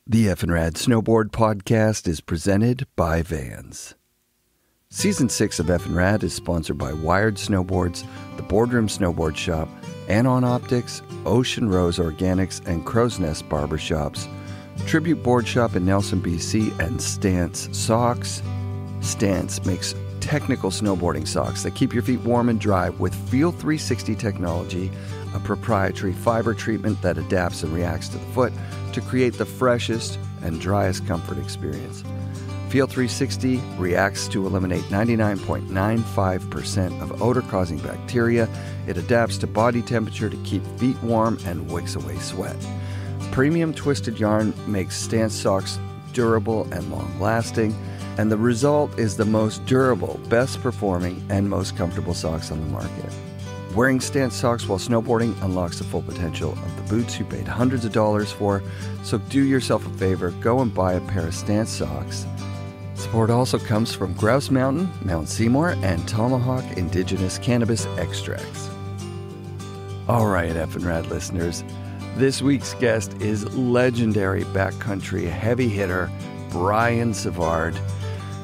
The FNRad Snowboard podcast is presented by Vans. Season 6 of FNRad is sponsored by Wired Snowboards, The Boardroom Snowboard Shop, Anon Optics, Ocean Rose Organics, and Crow's Nest Barbershops, Tribute Board Shop in Nelson, BC, and Stance Socks. Stance makes technical snowboarding socks that keep your feet warm and dry with Feel 360 technology, a proprietary fiber treatment that adapts and reacts to the foot to create the freshest and driest comfort experience. Feel 360 reacts to eliminate 99.95% of odor-causing bacteria. It adapts to body temperature to keep feet warm and wicks away sweat. Premium twisted yarn makes Stance socks durable and long-lasting, and the result is the most durable, best-performing, and most comfortable socks on the market. Wearing Stance socks while snowboarding unlocks the full potential of the boots you paid hundreds of dollars for, so do yourself a favor, go and buy a pair of Stance socks. Support also comes from Grouse Mountain, Mount Seymour, and Tomahawk Indigenous Cannabis Extracts. All right, FNRad listeners, this week's guest is legendary backcountry heavy hitter Brian Savard.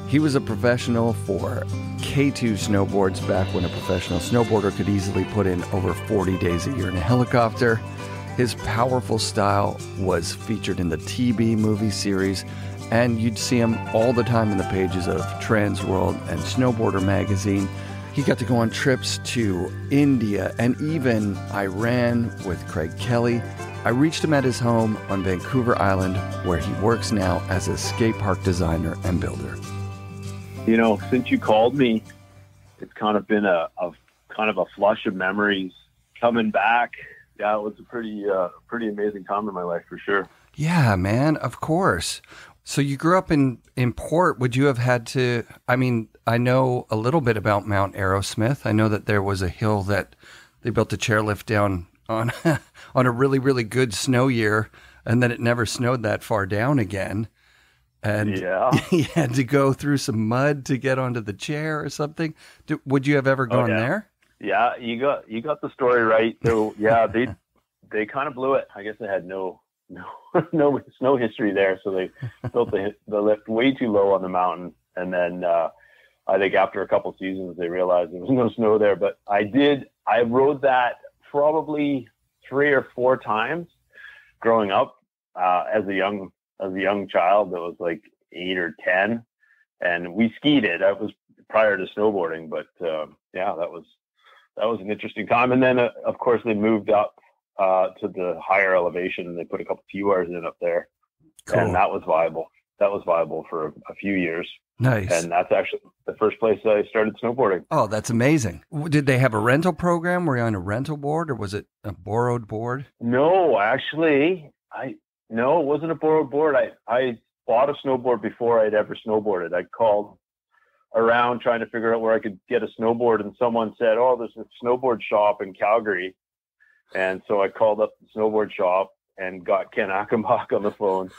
He was a professional for K2 snowboards back when a professional snowboarder could easily put in over 40 days a year in a helicopter. His powerful style was featured in the TB movie series, and you'd see him all the time in the pages of Transworld and Snowboarder magazine. He got to go on trips to India and even Iran with Craig Kelly. I reached him at his home on Vancouver Island, where he works now as a skate park designer and builder. You know, since you called me, it's kind of been a flush of memories coming back. Yeah, it was a pretty amazing time in my life for sure. Yeah, man, of course. So you grew up in Port. Would you have had to, I mean, I know a little bit about Mount Aerosmith. I know that there was a hill that they built a chairlift down on on a really, really good snow year, and then it never snowed that far down again. And yeah, you had to go through some mud to get onto the chair or something. Would you have ever gone there? Yeah, you got the story right. So yeah, they kind of blew it. I guess they had no snow history there, so they built the lift way too low on the mountain, and then I think after a couple seasons they realized there was no snow there. But I rode that probably 3 or 4 times growing up as a young child. That was like 8 or 10, and we skied it. That was prior to snowboarding, but yeah, that was an interesting time. And then of course they moved up to the higher elevation, and they put a couple T-wires in up there. Cool. And that was viable. That was viable for a few years. Nice. And that's actually the first place I started snowboarding. Oh, that's amazing. Did they have a rental program? Were you on a rental board, or was it a borrowed board? No, actually, no, it wasn't a borrowed board. I bought a snowboard before I'd ever snowboarded. I called around trying to figure out where I could get a snowboard, and someone said, "Oh, there's a snowboard shop in Calgary." And so I called up the snowboard shop and got Ken Achenbach on the phone.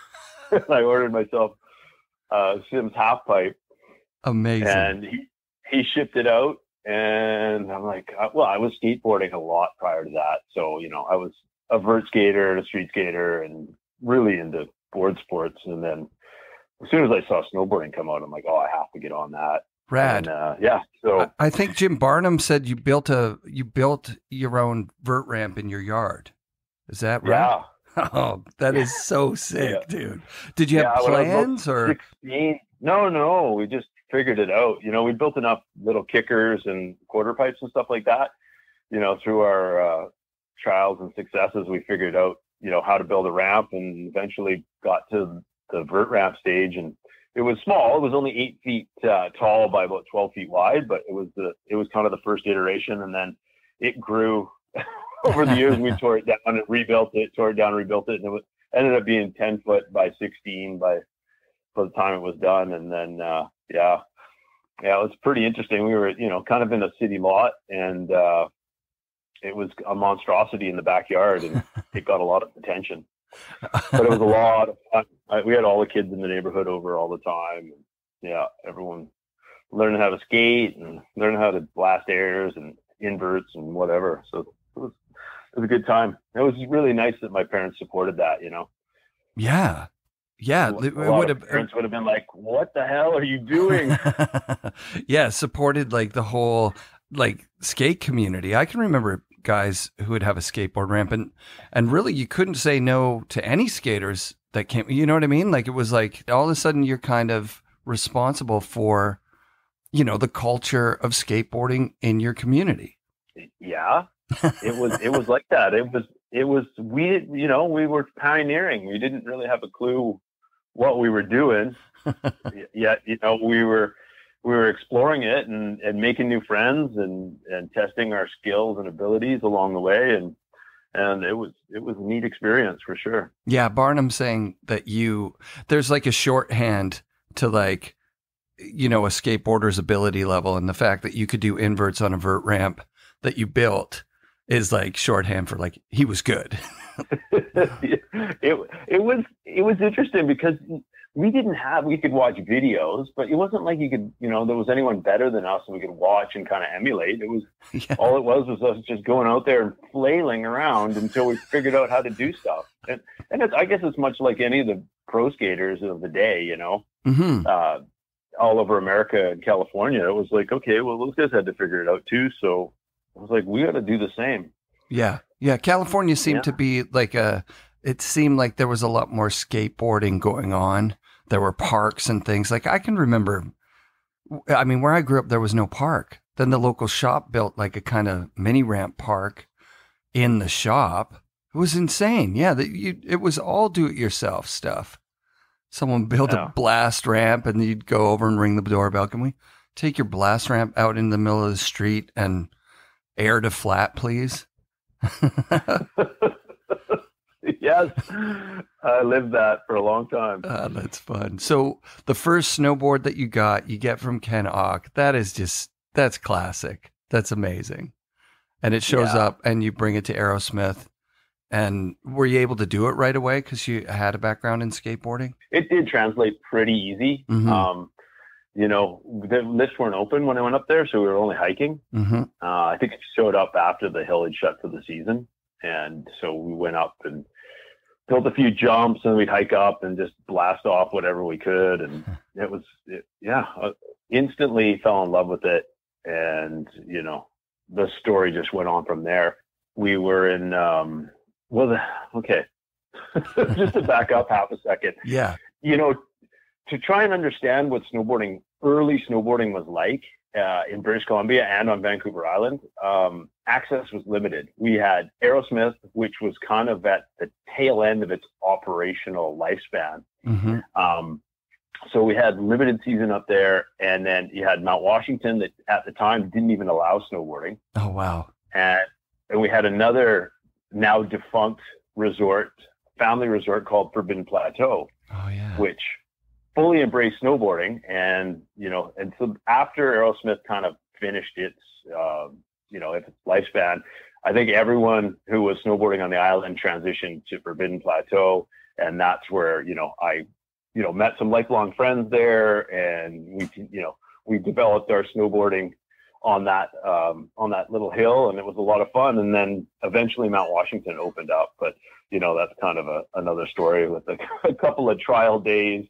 I ordered myself Sim's half pipe. Amazing. And he shipped it out. And I'm like, well, I was skateboarding a lot prior to that. So, you know, I was a vert skater and a street skater and really into board sports. And then as soon as I saw snowboarding come out, I'm like, oh, I have to get on that. Rad. And, yeah. So I think Jim Barnum said you built your own vert ramp in your yard. Is that right? Yeah. Oh, that is so sick, Yeah. dude. Did you have plans or? 16, no, we just figured it out. You know, we built enough little kickers and quarter pipes and stuff like that. You know, through our trials and successes, we figured out, you know, how to build a ramp, and eventually got to the vert ramp stage. And it was small. It was only 8 feet tall by about 12 feet wide, but it was kind of the first iteration, and then it grew over the years. We tore it down and rebuilt it, and it ended up being 10 foot by 16 by the time it was done. And then yeah, it was pretty interesting. We were, you know, kind of in a city lot, and it was a monstrosity in the backyard, and it got a lot of attention. But it was a lot of fun. We had all the kids in the neighborhood over all the time. And yeah, everyone learning how to skate and learning how to blast airs and inverts and whatever. So it was a good time. It was really nice that my parents supported that, you know. Yeah. Yeah, A it lot would of have. parents would have been like, "What the hell are you doing?" Yeah, supported like the whole like skate community. I can remember guys who would have a skateboard ramp, and really you couldn't say no to any skaters that came. You know what I mean? Like it was like all of a sudden you're kind of responsible for, you know, the culture of skateboarding in your community. Yeah, it was like that. We were pioneering. We didn't really have a clue what we were doing. Yet, we were exploring it and making new friends and testing our skills and abilities along the way. And it was a neat experience for sure. Yeah. Barnum saying that there's like a shorthand to like, you know, a skateboarder's ability level, and the fact that you could do inverts on a vert ramp that you built is like shorthand for like, he was good. It was interesting because we could watch videos, but it wasn't like you could, there was anyone better than us and we could watch and kind of emulate. It was, all it was us just going out there and flailing around until we figured out how to do stuff. And I guess it's much like any of the pro skaters of the day, Mm-hmm. All over America and California. It was like, okay, well, those guys had to figure it out too. So I was like, we got to do the same. Yeah. Yeah. California seemed to be like it seemed like there was a lot more skateboarding going on. There were parks and things. Like I can remember, I mean, where I grew up, there was no park. Then the local shop built like a kind of mini ramp park in the shop. It was insane. Yeah. It was all do it yourself stuff. Someone built a blast ramp and you'd go over and ring the doorbell. Can we take your blast ramp out in the middle of the street and air to flat, please? Yes, I lived that for a long time. That's fun. So the first snowboard that you get from Ken Ock. That's classic. That's amazing. And it shows up and you bring it to Aerosmith. And were you able to do it right away because you had a background in skateboarding? It did translate pretty easy. Mm-hmm. The lifts weren't open when I went up there, so we were only hiking. Mm-hmm. I think it showed up after the hill had shut for the season. And so we went up and built a few jumps and we'd hike up and just blast off whatever we could. And instantly fell in love with it. And, the story just went on from there. We were in, just to back up half a second. Yeah. To try and understand what early snowboarding was like in British Columbia and on Vancouver Island, access was limited. We had Aerosmith, which was kind of at the tail end of its operational lifespan. Mm-hmm. So we had limited season up there, and then you had Mount Washington that at the time didn't even allow snowboarding. Oh, wow. And we had another now defunct family resort called Forbidden Plateau, which fully embraced snowboarding. And so after Aerosmith kind of finished its lifespan, I think everyone who was snowboarding on the island transitioned to Forbidden Plateau. And that's where, I met some lifelong friends there, and we developed our snowboarding on that little hill, and it was a lot of fun. And then eventually Mount Washington opened up, but that's kind of another story with a couple of trial days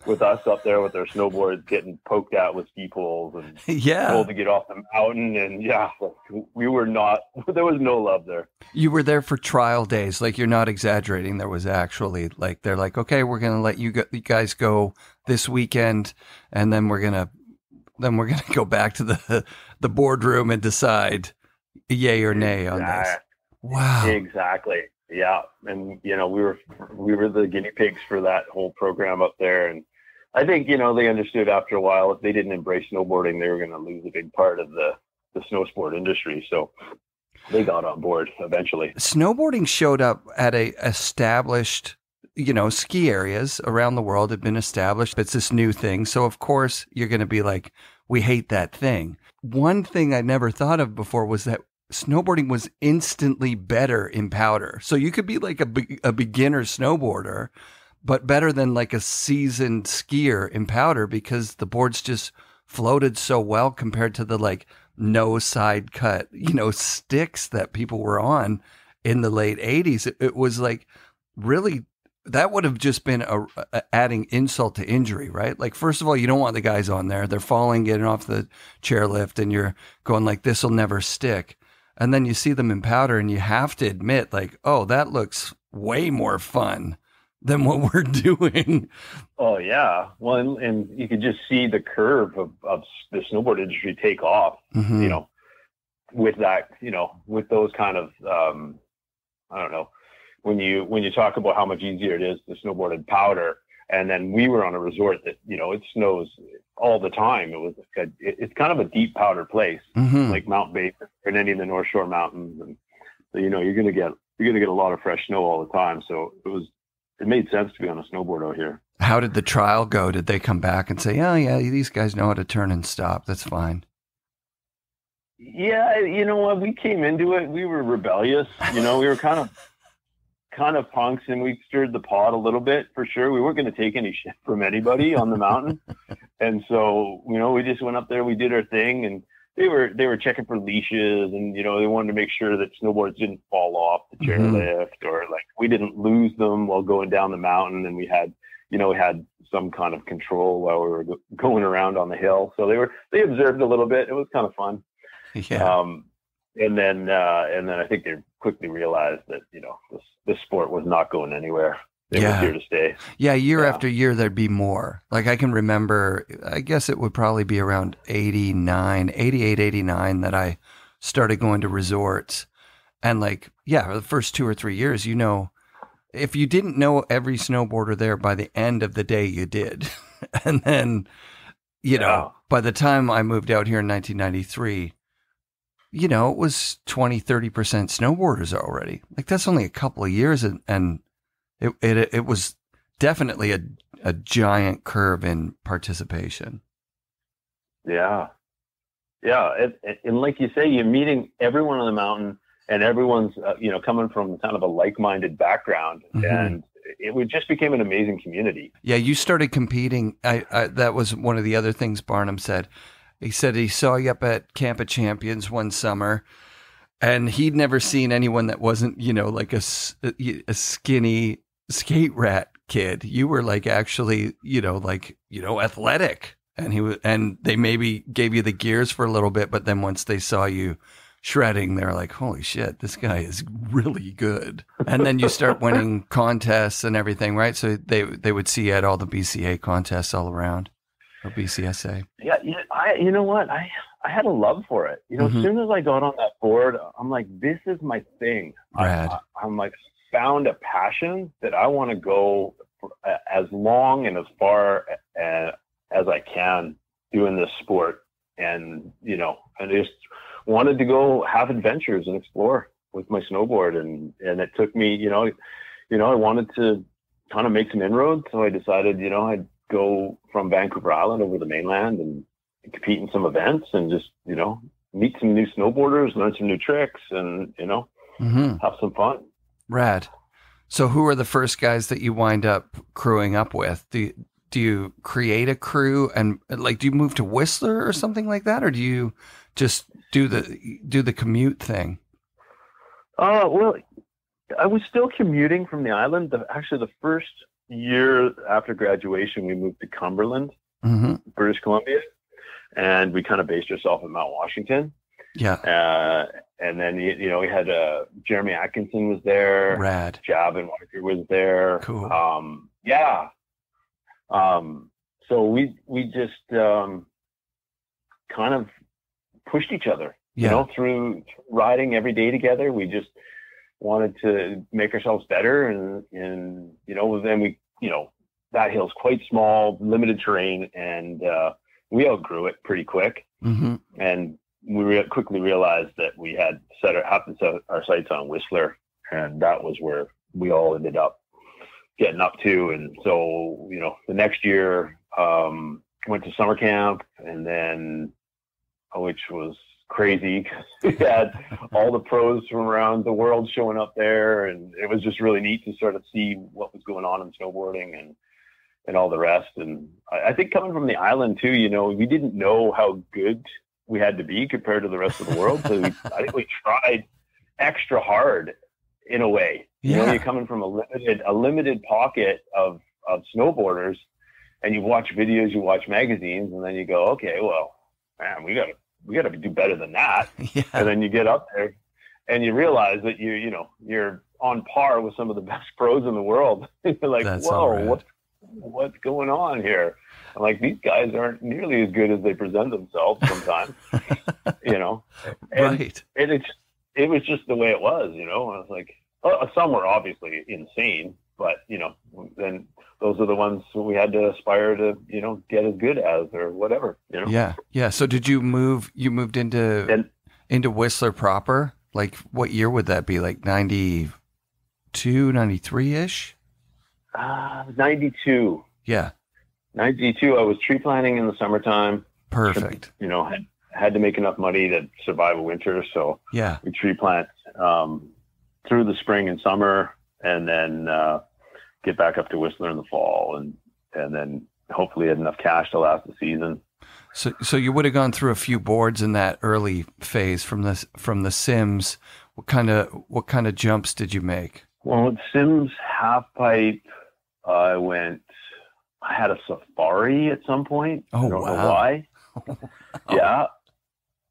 with us up there with our snowboards getting poked at with ski poles and told to get off the mountain. And there was no love there. You were there for trial days. Like, you're not exaggerating. There was actually like, they're like, okay, we're going to let you guys go this weekend. And then we're going to go back to the boardroom and decide yay or nay on this. Wow. Exactly. Yeah. And, we were the guinea pigs for that whole program up there. And I think, they understood after a while, if they didn't embrace snowboarding, they were going to lose a big part of the snow sport industry. So they got on board eventually. Snowboarding showed up at established, ski areas around the world had been established. It's this new thing. So of course you're going to be like, we hate that thing. One thing I never thought of before was that snowboarding was instantly better in powder. So you could be like a beginner snowboarder, but better than like a seasoned skier in powder because the boards just floated so well compared to the like no side cut, sticks that people were on in the late 80s. It was like really that would have just been adding insult to injury, right? Like, first of all, you don't want the guys on there. They're falling, getting off the chairlift, and you're going like, this will never stick. And then you see them in powder, and you have to admit, like, oh, that looks way more fun than what we're doing. Oh, yeah. Well, and you could just see the curve of the snowboard industry take off, you know, with that, you know, with those kind of, I don't know, when you talk about how much easier it is to snowboard in powder, and then we were on a resort that, you know, it snows all the time. It's kind of a deep powder place, like Mount Basin and any of the North Shore mountains, and so, you know, you're gonna get a lot of fresh snow all the time. So it made sense to be on a snowboard out here. How did the trial go? Did they come back and say, oh yeah, these guys know how to turn and stop, that's fine? Yeah, you know what? We came into it, we were rebellious. You know, we were kind of punks, and we stirred the pot a little bit for sure. We weren't going to take any shit from anybody on the mountain. And so, you know, we just went up there, we did our thing, and they were checking for leashes, and, you know, they wanted to make sure that snowboards didn't fall off the chairlift, or like we didn't lose them while going down the mountain. And we had some kind of control while we were going around on the hill. So they observed a little bit. It was kind of fun. Yeah. And then I think they quickly realized that, you know, this sport was not going anywhere. It was here to stay. Yeah, year after year, there'd be more. Like, I can remember, I guess it would probably be around 88, 89 that I started going to resorts. And like, yeah, the first 2 or 3 years, you know, if you didn't know every snowboarder there, by the end of the day, you did. And then, you know, by the time I moved out here in 1993, you know, it was 20, 30% snowboarders already. Like, that's only a couple of years. And it was definitely a giant curve in participation. Yeah. Yeah. And like you say, you're meeting everyone on the mountain, and everyone's, you know, coming from kind of a like-minded background, and it just became an amazing community. Yeah. You started competing. That was one of the other things Barnum said. He said he saw you up at Camp of Champions one summer, and he'd never seen anyone that wasn't, you know, like a skinny skate rat kid. You were like actually, you know, like, you know, athletic, and they maybe gave you the gears for a little bit, but then once they saw you shredding, they're like, holy shit, this guy is really good. And then you start winning contests and everything, right? So they would see you at all the BCA contests all around. Or BCSA. Yeah, you know what? I had a love for it. You know, as soon as I got on that board, I'm like, this is my thing. I'm like, found a passion that I want to go for as long and as far as I can doing this sport. And, you know, I just wanted to go have adventures and explore with my snowboard. And it took me, you know, I wanted to kind of make some inroads. So I decided, you know, I'd go from Vancouver Island over the mainland and compete in some events, and just, you know, meet some new snowboarders, learn some new tricks, and, you know, have some fun. Rad. So who are the first guys that you wind up crewing up with? Do you create a crew, and like, do you move to Whistler or something like that? Or do you just do the commute thing? Well, I was still commuting from the island. Actually, the first year after graduation, we moved to Cumberland, British Columbia, and we kind of based ourselves in Mount Washington. Yeah. And then, you know, we had Jeremy Atkinson was there. Rad. Javin Walker was there. Cool. Yeah. So we just kind of pushed each other, you know, through riding every day together. We just wanted to make ourselves better, and you know, then we, you know, that hill's quite small, limited terrain, and we outgrew it pretty quick. And we quickly realized that we had set our sights on Whistler, and that was where we all ended up getting up to. And so, you know, the next year went to summer camp, and then, which was crazy because we had all the pros from around the world showing up there, and it was just really neat to sort of see what was going on in snowboarding and all the rest. And I think coming from the island too, you know, we didn't know how good we had to be compared to the rest of the world. So I think we tried extra hard in a way. You know, you're coming from a limited pocket of snowboarders, and you watch videos, you watch magazines, and then you go, okay, well, man, we gotta do better than that. Yeah. And then you get up there and you realize that you're on par with some of the best pros in the world. You're like, whoa, what's going on here? I'm like, these guys aren't nearly as good as they present themselves sometimes, you know? And, right. And it was just the way it was, you know? I was like, some were obviously insane, but, you know, then those are the ones we had to aspire to, you know, get as good as or whatever, you know? Yeah. Yeah. So did you moved into Whistler proper? Like, what year would that be? Like 92, 93-ish? 92. Yeah. 92. I was tree planting in the summertime. Perfect. You know, had to make enough money to survive a winter. So yeah, we tree plant through the spring and summer, and then get back up to Whistler in the fall, and then hopefully had enough cash to last the season. So you would have gone through a few boards in that early phase from the Sims. What kind of jumps did you make? Well, at Sims half pipe, I had a Safari at some point. Oh, I don't wow. know why. Yeah.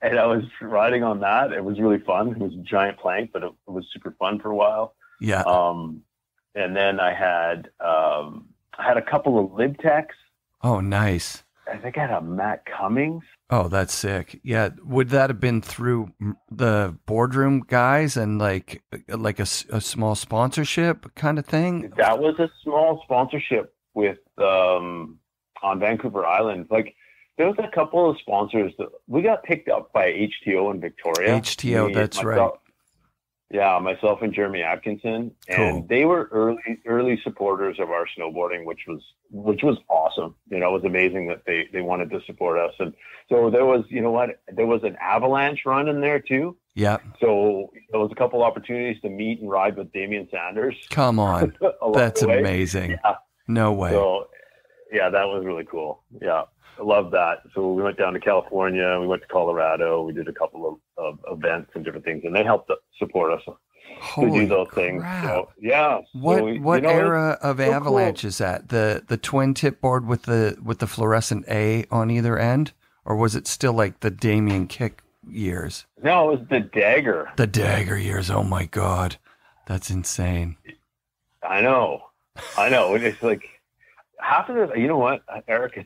And I was riding on that. It was really fun. It was a giant plank, but it was super fun for a while. Yeah. And then I had a couple of Libtecs. Oh, nice. I think I had a Matt Cummings. Oh, that's sick. Yeah. Would that have been through the boardroom guys and like a small sponsorship kind of thing? That was a small sponsorship with on Vancouver Island. Like, there was a couple of sponsors that we got picked up by HTO in Victoria. HTO, that's right. Yeah, myself and Jeremy Atkinson, and They were early supporters of our snowboarding, which was awesome. You know, it was amazing that they wanted to support us. And so there was, you know what, there was an avalanche run in there too. Yeah. So there was a couple opportunities to meet and ride with Damian Sanders. Come on, that's amazing. Yeah. No way. So yeah, that was really cool. Yeah. I love that. So we went down to California, we went to Colorado, we did a couple of events and different things, and they helped support us to do those things. So, yeah. What era of avalanche is that? The twin tip board with the fluorescent A on either end, or was it still like the Damien Kick years? No, it was the Dagger. The Dagger years. Oh my God, that's insane. I know. It's like half of it. You know what, Eric?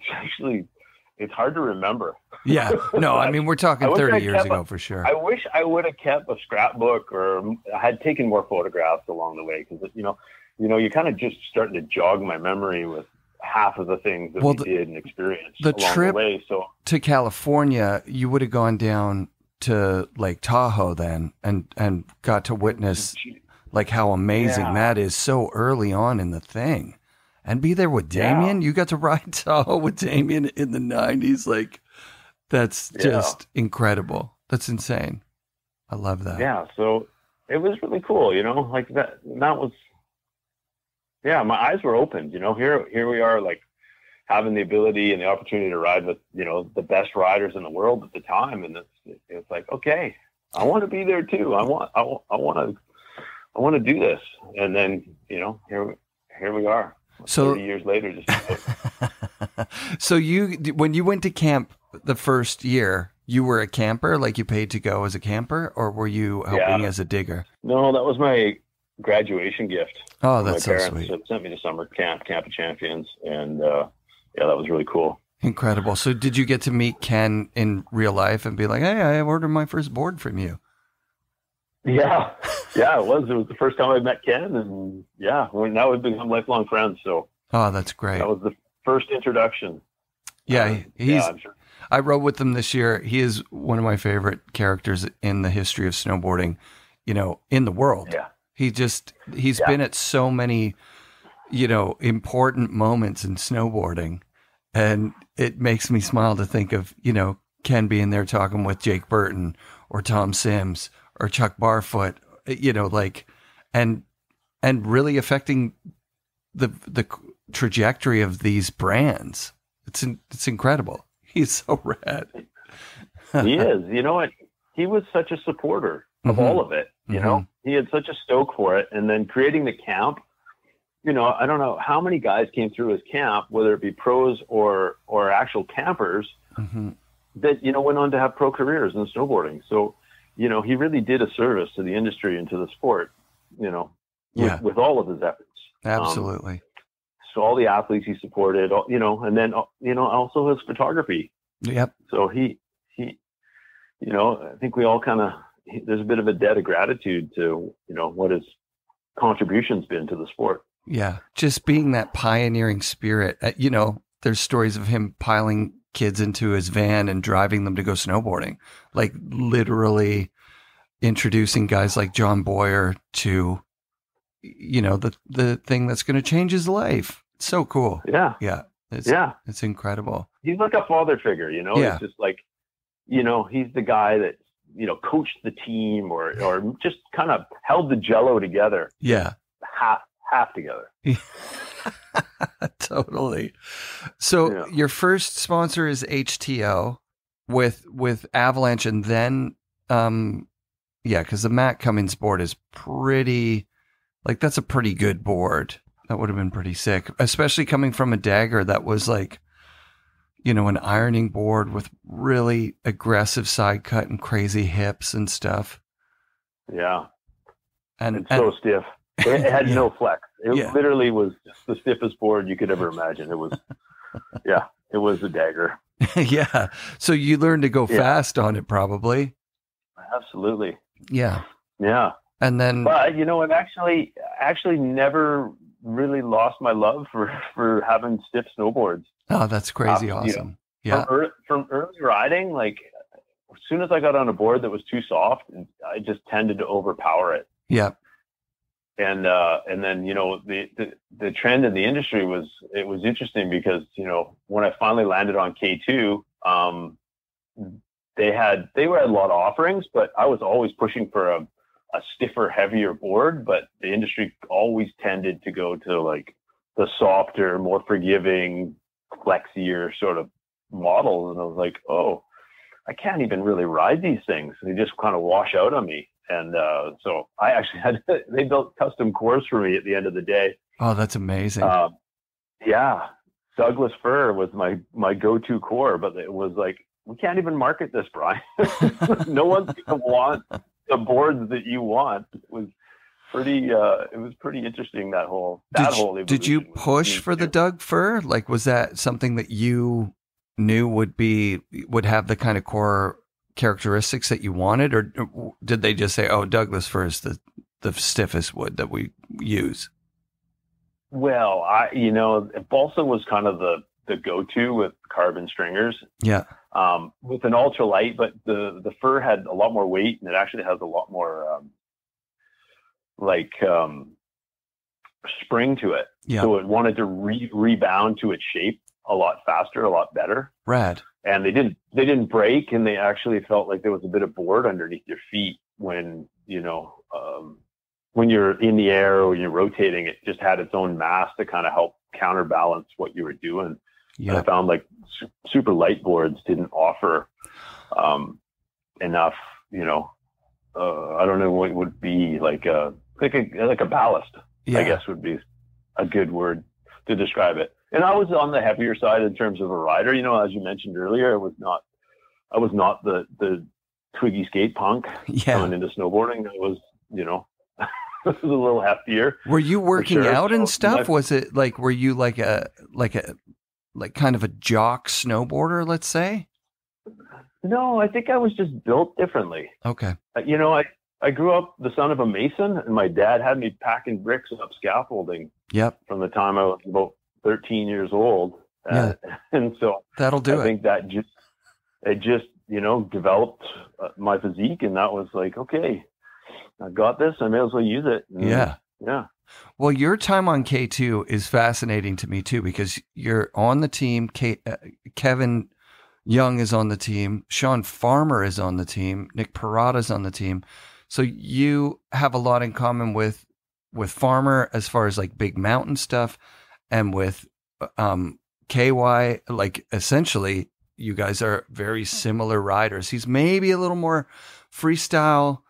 It's hard to remember. Yeah. No, I mean, we're talking 30 years ago for sure. I wish I would have kept a scrapbook, or I had taken more photographs along the way, because, you know, you kind of just starting to jog my memory with half of the things that we did and experienced along trip the way. So to California, you would have gone down to Lake Tahoe then and got to witness like how amazing that is so early on in the thing. And be there with Damien. You got to ride Tahoe with Damien in the 90s. Like, that's just incredible. That's insane. I love that. Yeah. So it was really cool, you know, like that was, my eyes were opened, you know, here we are, like, having the ability and the opportunity to ride with, you know, the best riders in the world at the time. And it's like, okay, I want to be there too. I want to do this. And then, you know, here we are. So 30 years later, So when you went to camp the first year, you were a camper, like you paid to go as a camper, or were you helping as a digger? No, that was my graduation gift. Oh, that's so parents. Sweet. So sent me to summer camp of Champions, and that was really cool. Incredible. So did you get to meet Ken in real life and be like, hey, I ordered my first board from you? Yeah, it was. It was the first time I met Ken, and now we've become lifelong friends. So, that's great. That was the first introduction. Yeah, I'm sure. I rode with him this year. He is one of my favorite characters in the history of snowboarding, you know, in the world. Yeah, he's been at so many, you know, important moments in snowboarding, and it makes me smile to think of, you know, Ken being there talking with Jake Burton or Tom Sims or Chuck Barfoot, you know, like, and really affecting the trajectory of these brands. It's incredible. He's so rad. He is. You know what? He was such a supporter. of all of it. You know, he had such a stoke for it. And then creating the camp, you know, I don't know how many guys came through his camp, whether it be pros or actual campers that, you know, went on to have pro careers in snowboarding. So, you know, he really did a service to the industry and to the sport, you know, with all of his efforts. Absolutely. So all the athletes he supported, you know, and then, you know, also his photography. Yep. So he, you know, I think we all kind of, there's a bit of a debt of gratitude to, you know, what his contribution's been to the sport. Yeah. Just being that pioneering spirit, you know, there's stories of him piling kids into his van and driving them to go snowboarding, like literally introducing guys like John Boyer to, you know, the thing that's going to change his life. It's so cool. Yeah. Yeah. It's incredible. He's like a father figure, you know, it's just like, you know, he's the guy that, you know, coached the team or just kind of held the jello together. Yeah. Half together. Totally. So your first sponsor is HTO with Avalanche, and then, because the Matt Cummins board is pretty, like, that's a pretty good board. That would have been pretty sick, especially coming from a Dagger that was like, you know, an ironing board with really aggressive side cut and crazy hips and stuff. Yeah. And so stiff. It had no flex. It literally was the stiffest board you could ever imagine. It was, it was a Dagger. Yeah. So you learned to go fast on it, probably. Absolutely. Yeah. Yeah. And then, but you know, I've actually never really lost my love for having stiff snowboards. Oh, that's crazy. Awesome. You know, from early riding, like as soon as I got on a board that was too soft, I just tended to overpower it. Yeah. And then, you know, the trend in the industry was interesting because, you know, when I finally landed on K2, they had a lot of offerings, but I was always pushing for a stiffer, heavier board, but the industry always tended to go to like the softer, more forgiving, flexier sort of models. And I was like, oh, I can't even really ride these things. They just kind of wash out on me. And so I actually they built custom cores for me at the end of the day. Oh, that's amazing. Douglas fir was my go-to core, but it was like, we can't even market this, Brian. No one's going to want the boards that you want. It was pretty interesting, that whole evolution. Did you push for the Doug fir? Like, was that something that you knew would have the kind of core characteristics that you wanted, or did they just say, oh, Douglas fir is the stiffest wood that we use? Well, balsa was kind of the go-to with carbon stringers. Yeah. With an ultralight, but the fir had a lot more weight, and it actually has a lot more spring to it. Yeah. So it wanted to rebound to its shape a lot faster, a lot better. Rad. And they didn't break, and they actually felt like there was a bit of board underneath your feet when, you know, when you're in the air or you're rotating. It just had its own mass to kind of help counterbalance what you were doing. Yeah. And I found like super light boards didn't offer enough, you know, I don't know what it would be, like a ballast, I guess would be a good word to describe it. And I was on the heavier side in terms of a rider. You know, as you mentioned earlier, I was not the twiggy skate punk coming into snowboarding. I was, you know, a little heftier. Were you working out and stuff? Was it like, were you like kind of a jock snowboarder, let's say? No, I think I was just built differently. Okay. You know, I grew up the son of a mason, and my dad had me packing bricks up scaffolding. Yep. From the time I was about 13 years old. And so that'll do I think that just, you know, developed my physique, and that was like, okay, I got this. I may as well use it. And yeah. Well, your time on K2 is fascinating to me too, because you're on the team. Kevin Young is on the team. Sean Farmer is on the team. Nick Parada's on the team. So you have a lot in common with Farmer as far as like big mountain stuff, and with KY, like essentially you guys are very similar riders. He's maybe a little more freestyle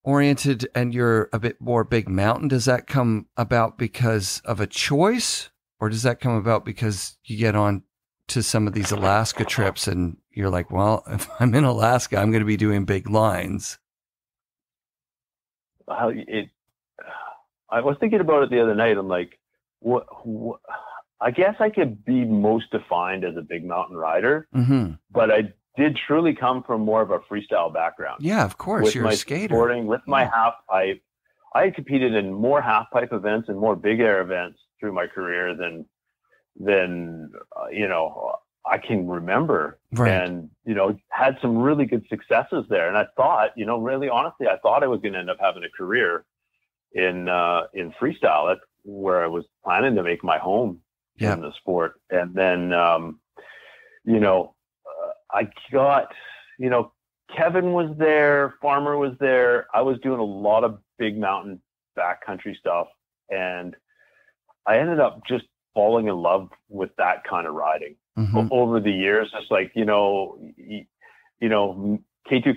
oriented and you're a bit more big mountain, does that come about because of a choice, or does that come about because you get on to some of these Alaska trips and you're like, well, if I'm in Alaska, I'm going to be doing big lines? I was thinking about it the other night. I'm like, what I guess I could be most defined as a big mountain rider, but I did truly come from more of a freestyle background. Yeah, of course. With you're my a skater. Skateboarding, with my half pipe. I had competed in more half pipe events and more big air events through my career than I can remember. Right. And, had some really good successes there. And I thought, really honestly, I thought I was going to end up having a career in freestyle. That's where I was planning to make my home in the sport. And then, I got, Kevin was there, Farmer was there. I was doing a lot of big mountain backcountry stuff. And I ended up just falling in love with that kind of riding over the years. Just like, K2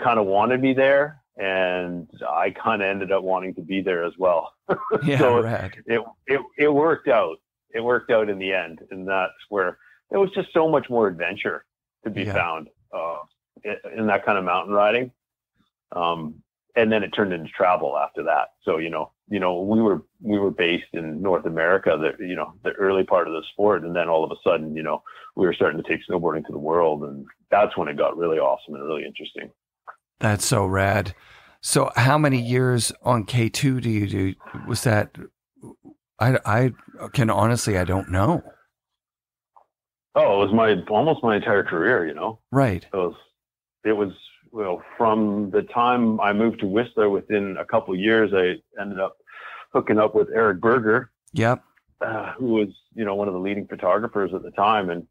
kind of wanted me there, and I kind of ended up wanting to be there as well. Yeah, so rad. It worked out. It worked out in the end. And that's where there was just so much more adventure to be found in that kind of mountain riding. And then it turned into travel after that. So, we were based in North America, the early part of the sport. And then all of a sudden, we were starting to take snowboarding to the world. And that's when it got really awesome and really interesting. That's so rad. So how many years on K2 do you do? Was that, I can honestly, I don't know. Oh, it was almost my entire career, Right. It was, from the time I moved to Whistler, within a couple of years, I ended up hooking up with Eric Berger. Yep. Who was, one of the leading photographers at the time. And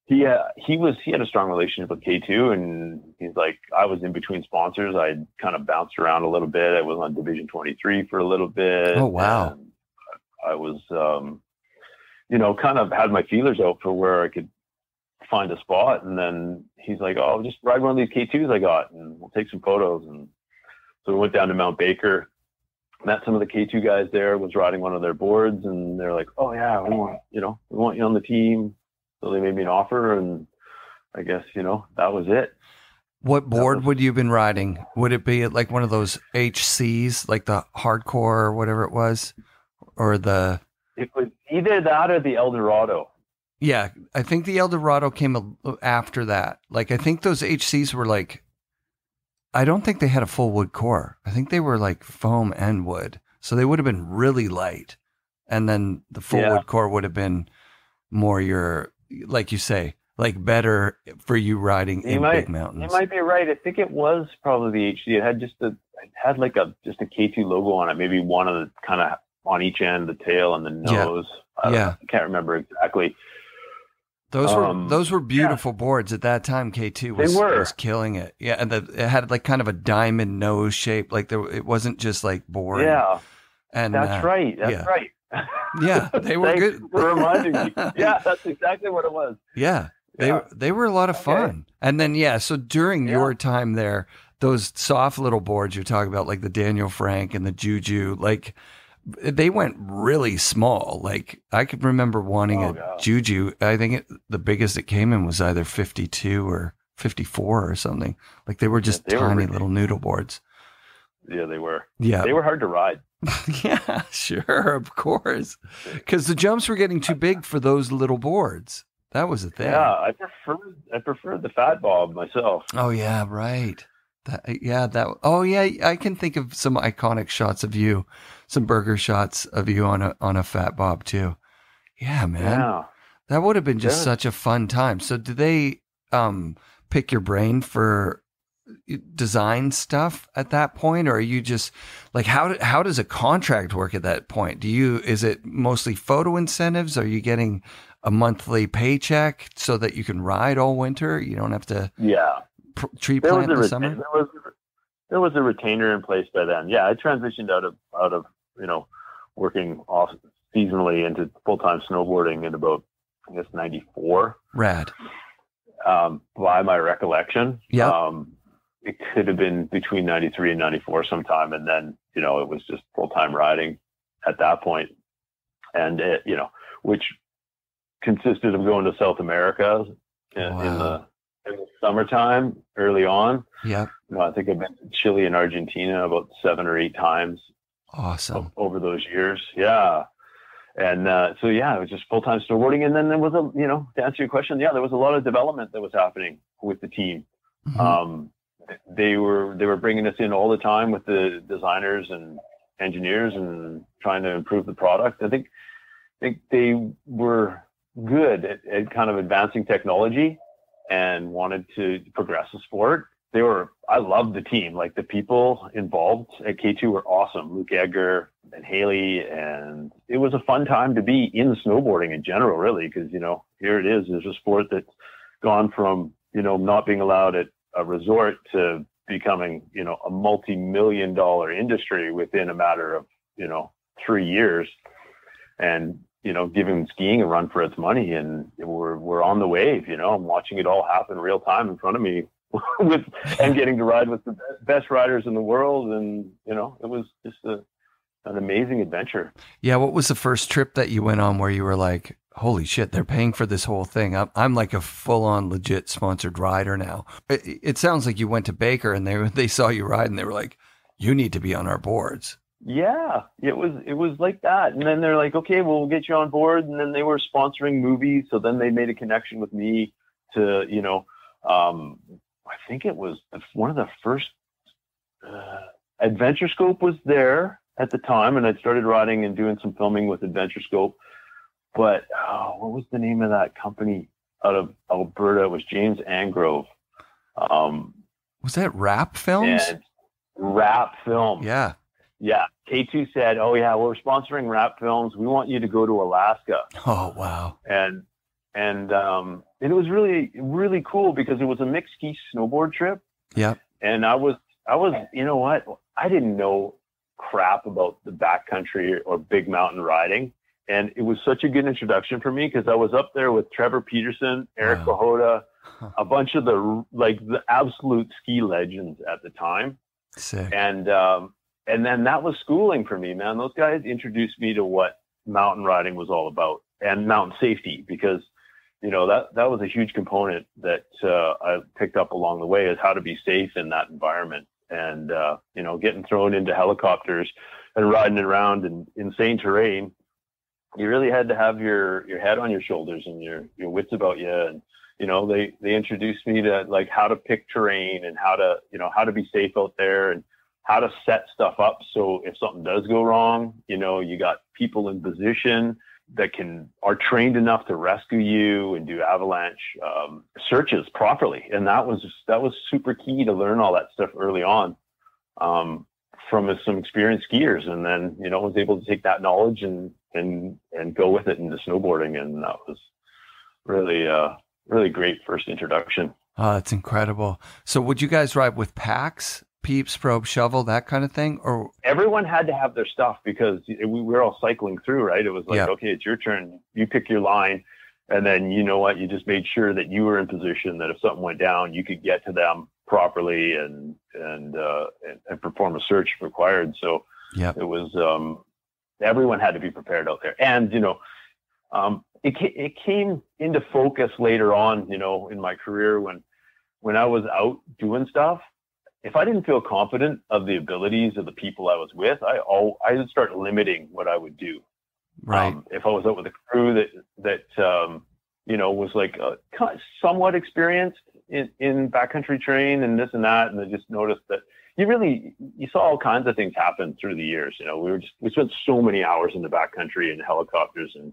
he had a strong relationship with K2, and he's like, I was in between sponsors. I kind of bounced around a little bit. I was on Division 23 for a little bit. Oh, wow. I was, kind of had my feelers out for where I could find a spot. And then he's like, oh, just ride one of these K2s I got and we'll take some photos. And so we went down to Mount Baker, met some of the K2 guys there, was riding one of their boards, and they're like, oh yeah, we want you on the team. So they made me an offer, and I guess, that was it. What board would you have been riding? Would it be like one of those HCs, like the hardcore or whatever it was? Or it was either that or the Eldorado. Yeah, I think the Eldorado came after that. Like, I think those HCs were like, I don't think they had a full wood core. I think they were like foam and wood. So they would have been really light. And then the full wood core would have been more your, like you say, like better for you riding in big mountains. You might be right. I think it was probably the HC. It had just a K2 logo on it. Maybe one of the kind of on each end, the tail and the nose. I can't remember exactly. Those were beautiful boards at that time. K2 was killing it. Yeah, and it had like kind of a diamond nose shape. Like it wasn't just like boring. Yeah, and that's right. That's right. Yeah, they were good. For reminding me. Yeah, that's exactly what it was. Yeah, they were a lot of fun. And then so during your time there, those soft little boards you're talking about, like the Daniel Frank and the Juju, like, they went really small. Like, I could remember wanting a Juju. I think the biggest it came in was either 52 or 54 or something. Like, they were just tiny little noodle boards. Yeah, they were. Yeah. They were hard to ride. Yeah, sure, of course. Because the jumps were getting too big for those little boards. That was the thing. Yeah, I preferred the Fat Bob myself. Oh, yeah, right. I can think of some iconic shots of you, some burger shots of you on a Fat Bob too. Yeah, man. Yeah. That would have been just such a fun time. So did they pick your brain for design stuff at that point, or are you just like, how does a contract work at that point? Is it mostly photo incentives? Are you getting a monthly paycheck so that you can ride all winter? You don't have to tree plant in the summer? There was a retainer in place by then. Yeah, I transitioned out of working off seasonally into full-time snowboarding in about, I guess, 94. Rad. By my recollection. Yeah. it could have been between 93 and 94 sometime. And then, you know, it was just full-time riding at that point. And it, you know, which consisted of going to South America in the summertime early on. Yeah. You know, I think I've been to Chile and Argentina about 7 or 8 times. Awesome. Over those years. Yeah. And so, yeah, it was just full-time snowboarding. And then there was you know, to answer your question, yeah, there was a lot of development that was happening with the team. Mm-hmm. They were bringing us in all the time with the designers and engineers and trying to improve the product. I think they were good at kind of advancing technology and wanted to progress the sport. I loved the team. Like, the people involved at K2 were awesome. Luke Edgar and Haley. And it was a fun time to be in snowboarding in general, really. Cause, you know, here it is. There's a sport that's gone from, you know, not being allowed at a resort to becoming, you know, a multi-million-dollar industry within a matter of, you know, 3 years. And, you know, giving skiing a run for its money. And we're on the wave, you know. I'm watching it all happen real time in front of me. And getting to ride with the best riders in the world. And, you know, it was just an amazing adventure. Yeah. What was the first trip that you went on where you were like, holy shit, they're paying for this whole thing? I'm like a full on legit sponsored rider now. It sounds like you went to Baker and they saw you ride and they were like, you need to be on our boards. Yeah, it was like that. And then they're like, okay, well, we'll get you on board. And then they were sponsoring movies. So then they made a connection with me to, you know, I think it was one of the first, Adventure Scope was there at the time, and I'd started riding and doing some filming with Adventure Scope. But what was the name of that company out of Alberta? It was James Angrove. Was that Rap Films? Rap Films. Yeah. Yeah. K2 said, oh yeah, we're sponsoring Rap Films. We want you to go to Alaska. Oh, wow. And it was really, really cool because it was a mixed ski snowboard trip. Yeah. And I was, you know what? I didn't know crap about the backcountry or big mountain riding. And it was such a good introduction for me because I was up there with Trevor Peterson, Eric Kohota, a bunch of the absolute ski legends at the time. Sick. And then that was schooling for me, man. Those guys introduced me to what mountain riding was all about and mountain safety, because, you know, that was a huge component that I picked up along the way, is how to be safe in that environment. And, you know, getting thrown into helicopters and riding around in insane terrain, you really had to have your head on your shoulders and your wits about you. And, you know, they introduced me to like how to pick terrain and how to be safe out there and how to set stuff up. So if something does go wrong, you know, you got people in position that are trained enough to rescue you and do avalanche searches properly. And that was super key to learn all that stuff early on from some experienced skiers. And then, you know, I was able to take that knowledge and go with it into snowboarding. And that was really, really great first introduction. Oh, that's incredible. So would you guys ride with packs? Peeps, probe, shovel, that kind of thing? Or everyone had to have their stuff because we were all cycling through, right? It was like, okay, it's your turn. You pick your line. And then, you know what, you just made sure that you were in position that if something went down, you could get to them properly and perform a search if required. So it was, everyone had to be prepared out there. And, you know, it came into focus later on, you know, in my career when I was out doing stuff. If I didn't feel confident of the abilities of the people I was with, I would start limiting what I would do. Right. If I was out with a crew that you know, was like somewhat experienced in backcountry terrain and this and that, and I just noticed that you saw all kinds of things happen through the years. You know, we spent so many hours in the backcountry and helicopters and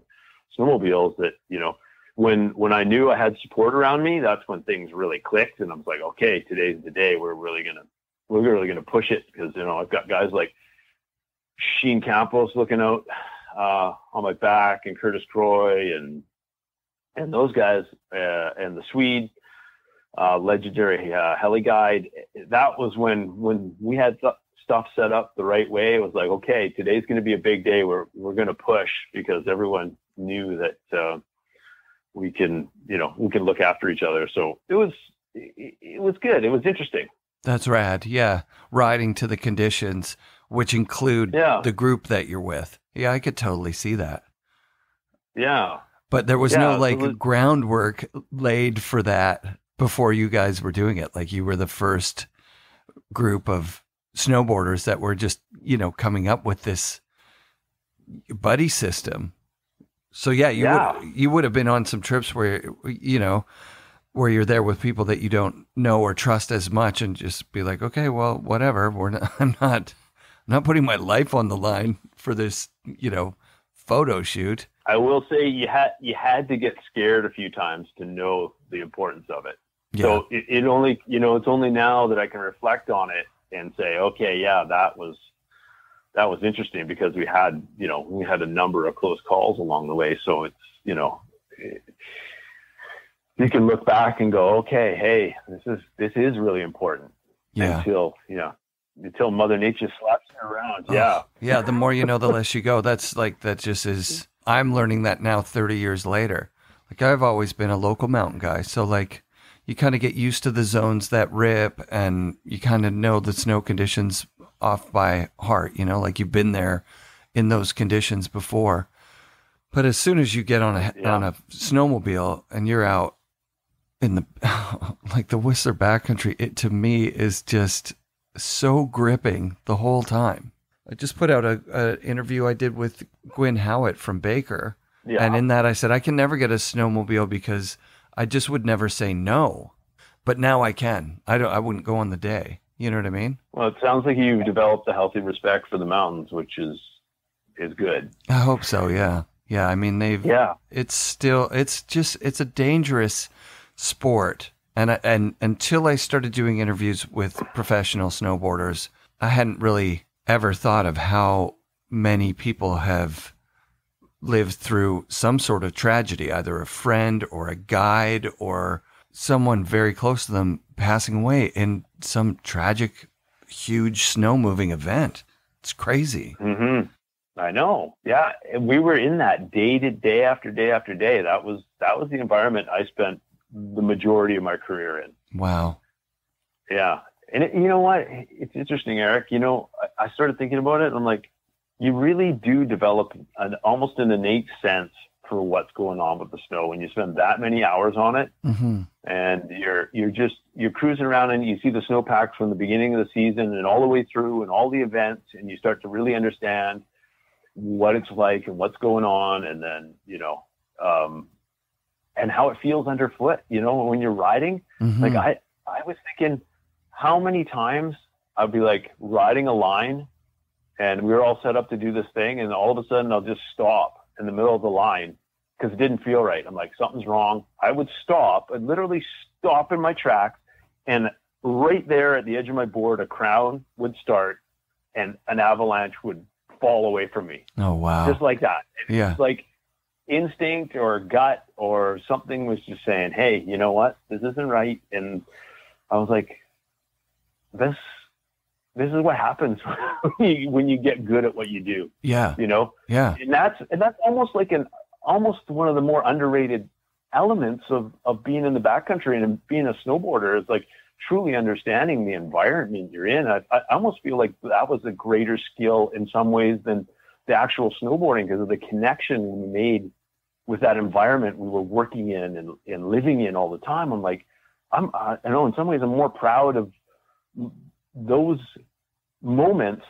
snowmobiles that, you know, when I knew I had support around me, that's when things really clicked. And I was like, okay, today's the day we're really gonna push it, because, you know, I've got guys like Sheen Campos looking out on my back, and Curtis Croy and those guys, and the Swede, legendary heli guide. That was when we had stuff set up the right way. It was like, okay, today's going to be a big day. We're going to push, because everyone knew that we can look after each other. So it was good. It was interesting. That's rad. Yeah. Riding to the conditions, which include the group that you're with. Yeah, I could totally see that. Yeah. But there was no groundwork laid for that before you guys were doing it. Like you were the first group of snowboarders that were just, coming up with this buddy system. So you would have been on some trips where, where you're there with people that you don't know or trust as much and just be like, okay, well, whatever. I'm not putting my life on the line for this, photo shoot. I will say you had to get scared a few times to know the importance of it. Yeah. So it only, it's only now that I can reflect on it and say, okay, yeah, that was interesting because we had a number of close calls along the way. So it's, you can look back and go, okay, hey, this is really important. Yeah. Until Mother Nature slaps you around. Yeah. Yeah. The more you know, the less you go. That just is, I'm learning that now 30 years later. Like I've always been a local mountain guy. So like you kind of get used to the zones that rip and you kind of know the snow conditions off by heart, like you've been there in those conditions before. But as soon as you get on a snowmobile and you're out in the, like the Whistler backcountry, it to me is just so gripping the whole time. I just put out an interview I did with Gwyn Howitt from Baker. Yeah. And in that I said, I can never get a snowmobile because I just would never say no. But now I can. I wouldn't go on the day. You know what I mean? Well, it sounds like you've developed a healthy respect for the mountains, which is good. I hope so. Yeah. Yeah. I mean, it's a dangerous sport. And until I started doing interviews with professional snowboarders, I hadn't really ever thought of how many people have lived through some sort of tragedy, either a friend or a guide or someone very close to them passing away in some tragic, huge snow moving event. It's crazy. Mm-hmm. I know. Yeah. And we were in that day after day after day. That was the environment I spent the majority of my career in. Wow. Yeah. And you know what? It's interesting, Eric. I started thinking about it and I'm like, you really do develop almost an innate sense for what's going on with the snow when you spend that many hours on it. Mm-hmm. And you're cruising around and you see the snowpack from the beginning of the season and all the way through and all the events, and you start to really understand what it's like and what's going on. And then, and how it feels underfoot, when you're riding. Mm-hmm. Like I was thinking how many times I'd be like riding a line and we were all set up to do this thing. And all of a sudden I'll just stop in the middle of the line because it didn't feel right. I'm like, something's wrong. I would stop. I'd literally stop in my tracks, and right there at the edge of my board, a crown would start and an avalanche would fall away from me. Oh, wow. Just like that. Yeah. It's like instinct or gut or something was just saying, hey, you know what? This isn't right. And I was like, this is what happens when you get good at what you do. Yeah. Yeah. And that's almost like almost one of the more underrated elements of being in the backcountry and being a snowboarder is like truly understanding the environment you're in. I almost feel like that was a greater skill in some ways than the actual snowboarding because of the connection we made with that environment we were working in and living in all the time. I'm like, I know in some ways I'm more proud of those moments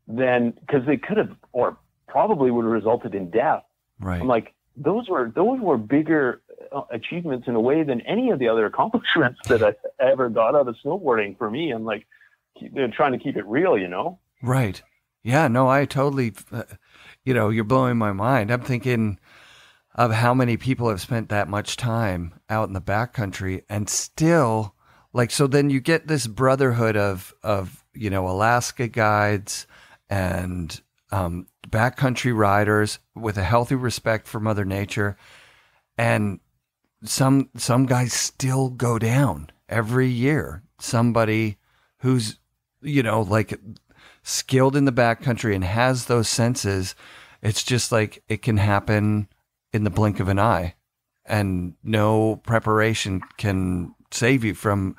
than because they could have or probably would have resulted in death. Right. I'm like, those were bigger achievements in a way than any of the other accomplishments that I ever got out of snowboarding for me. I'm like, trying to keep it real, Right. Yeah, no, I totally, you're blowing my mind. I'm thinking of how many people have spent that much time out in the backcountry and still so then you get this brotherhood of Alaska guides and backcountry riders with a healthy respect for Mother Nature. And some guys still go down every year. Somebody who's, skilled in the backcountry and has those senses. It's just like it can happen in the blink of an eye, and no preparation can save you from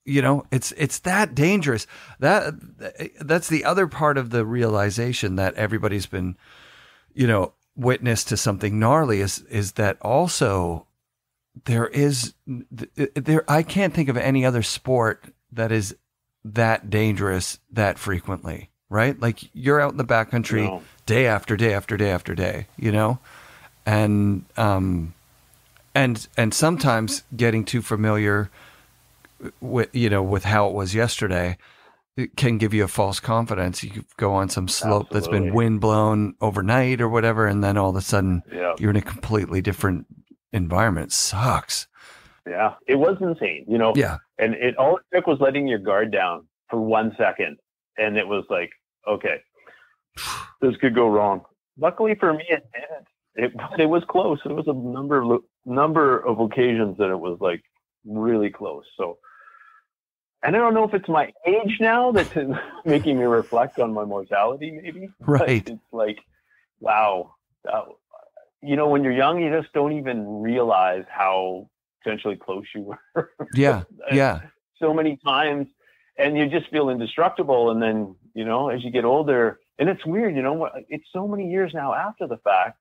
it's that dangerous. That's the other part of the realization that everybody's been, witness to something gnarly is that also I can't think of any other sport that is that dangerous that frequently, right? Like you're out in the backcountry day after day after day after day, and sometimes getting too familiar with how it was yesterday, it can give you a false confidence. You go on some slope that's been wind blown overnight or whatever, and then all of a sudden you're in a completely different environment. It sucks. Yeah, it was insane, Yeah. And all it took was letting your guard down for 1 second, and it was like, okay, this could go wrong. Luckily for me, it didn't. It was close. There was a number of occasions that it was like really close. So, and I don't know if it's my age now that's making me reflect on my mortality, maybe. Right. But it's like, wow, when you're young, you just don't even realize how potentially close you were. Yeah. Yeah. So many times, and you just feel indestructible. And then, as you get older, and it's weird, it's so many years now after the fact.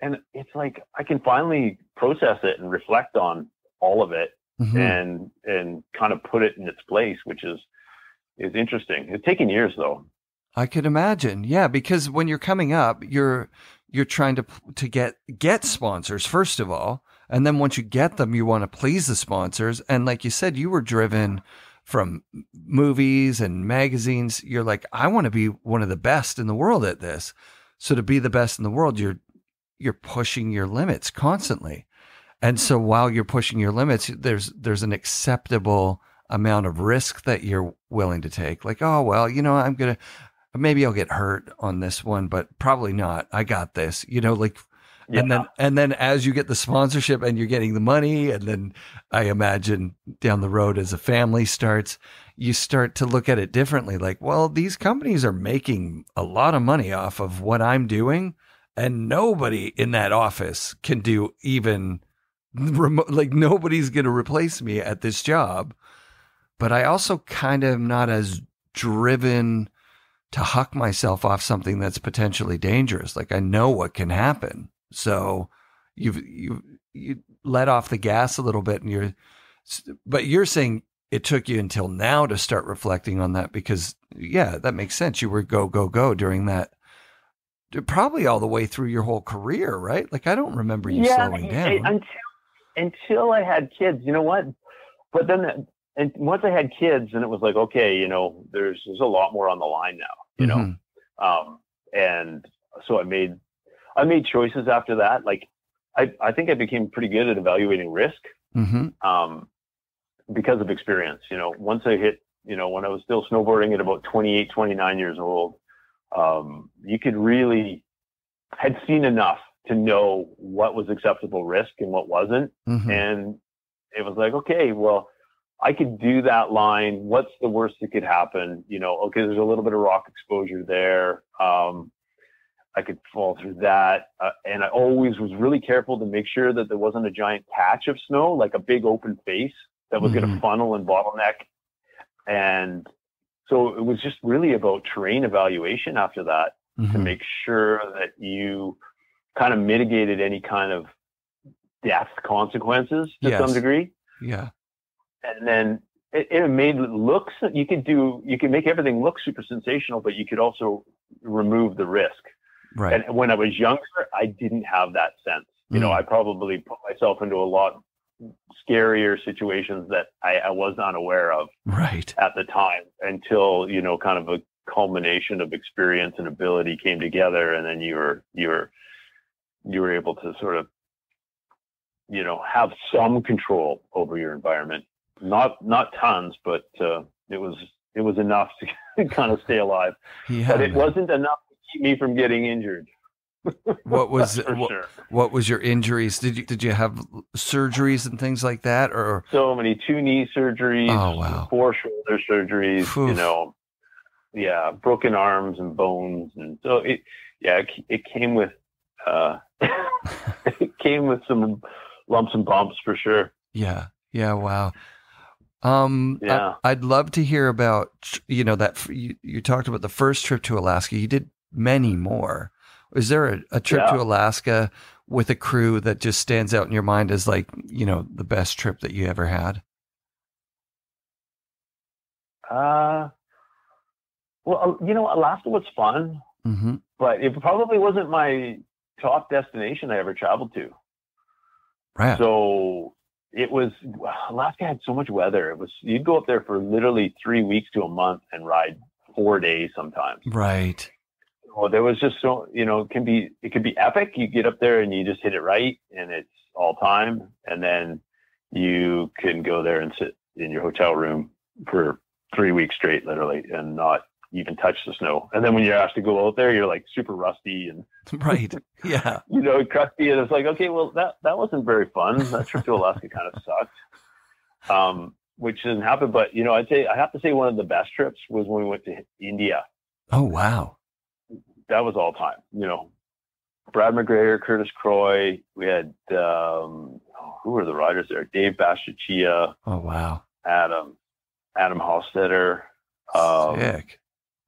And it's like, I can finally process it and reflect on all of it. Mm-hmm. and kind of put it in its place, which is interesting. It's taken years though. I could imagine. Yeah. Because when you're coming up, you're trying to get sponsors first of all. And then once you get them, you want to please the sponsors. And like you said, you were driven from movies and magazines. You're like, I want to be one of the best in the world at this. So to be the best in the world, you're pushing your limits constantly. And so while you're pushing your limits, there's an acceptable amount of risk that you're willing to take. Like, oh, well, maybe I'll get hurt on this one, but probably not. I got this, and then as you get the sponsorship and you're getting the money, and then I imagine down the road as a family starts, you start to look at it differently. Like, well, these companies are making a lot of money off of what I'm doing, and nobody in that office can do even remote, like nobody's going to replace me at this job. But I also kind of am not as driven to huck myself off something that's potentially dangerous. Like I know what can happen. So you let off the gas a little bit, and but you're saying it took you until now to start reflecting on that, because that makes sense. You were go during that, probably all the way through your whole career, right? Like I don't remember you slowing down until I had kids. You know what? But then, and once I had kids, and it was like, okay, there's a lot more on the line now, Mm-hmm. And so I made choices after that. Like I think I became pretty good at evaluating risk, mm-hmm. Because of experience. Once I hit, when I was still snowboarding at about 28, 29 years old, you could really had seen enough to know what was acceptable risk and what wasn't. Mm-hmm. And it was like, okay, well, I could do that line. What's the worst that could happen? Okay, there's a little bit of rock exposure there. I could fall through that. And I always was really careful to make sure that there wasn't a giant patch of snow, like a big open face that was Mm-hmm. going to funnel and bottleneck. And so it was just really about terrain evaluation after that, mm-hmm. to make sure that you kind of mitigated any kind of death consequences to some degree. Yeah. And then it made it look, you can make everything look super sensational, but you could also remove the risk. Right. And when I was younger, I didn't have that sense. I probably put myself into a lot scarier situations that I was unaware of right at the time, until, kind of a culmination of experience and ability came together. And then you were able to sort of, have some control over your environment. Not tons, but it was enough to kind of stay alive. Yeah, but it wasn't enough to keep me from getting injured. What was sure. What was your injuries? Did you have surgeries and things like that, or so many? 2 knee surgeries, oh, wow. 4 shoulder surgeries, Oof. Broken arms and bones, and so it came with it came with some lumps and bumps for sure. Yeah, wow. Yeah. I'd love to hear about, that you talked about the first trip to Alaska. You did many more. Is there a trip to Alaska with a crew that just stands out in your mind as like, the best trip that you ever had? Well, Alaska was fun, but it probably wasn't my top destination I ever traveled to. Right. So Alaska had so much weather. You'd go up there for literally 3 weeks to a month and ride 4 days sometimes. Right. Well, there was just it could be epic. You get up there and you just hit it right and it's all time. And then you can go there and sit in your hotel room for 3 weeks straight, literally, and not even touch the snow. And then when you're asked to go out there, you're like super rusty and right. Yeah. Crusty. And it's like, okay, well that wasn't very fun. That trip to Alaska kind of sucked. Which didn't happen. But, I have to say one of the best trips was when we went to India. Oh, wow. That was all time, Brad McGregor, Curtis Croy. We had, who were the riders there? Dave Bastichia. Oh, wow. Adam Hofstetter. Sick.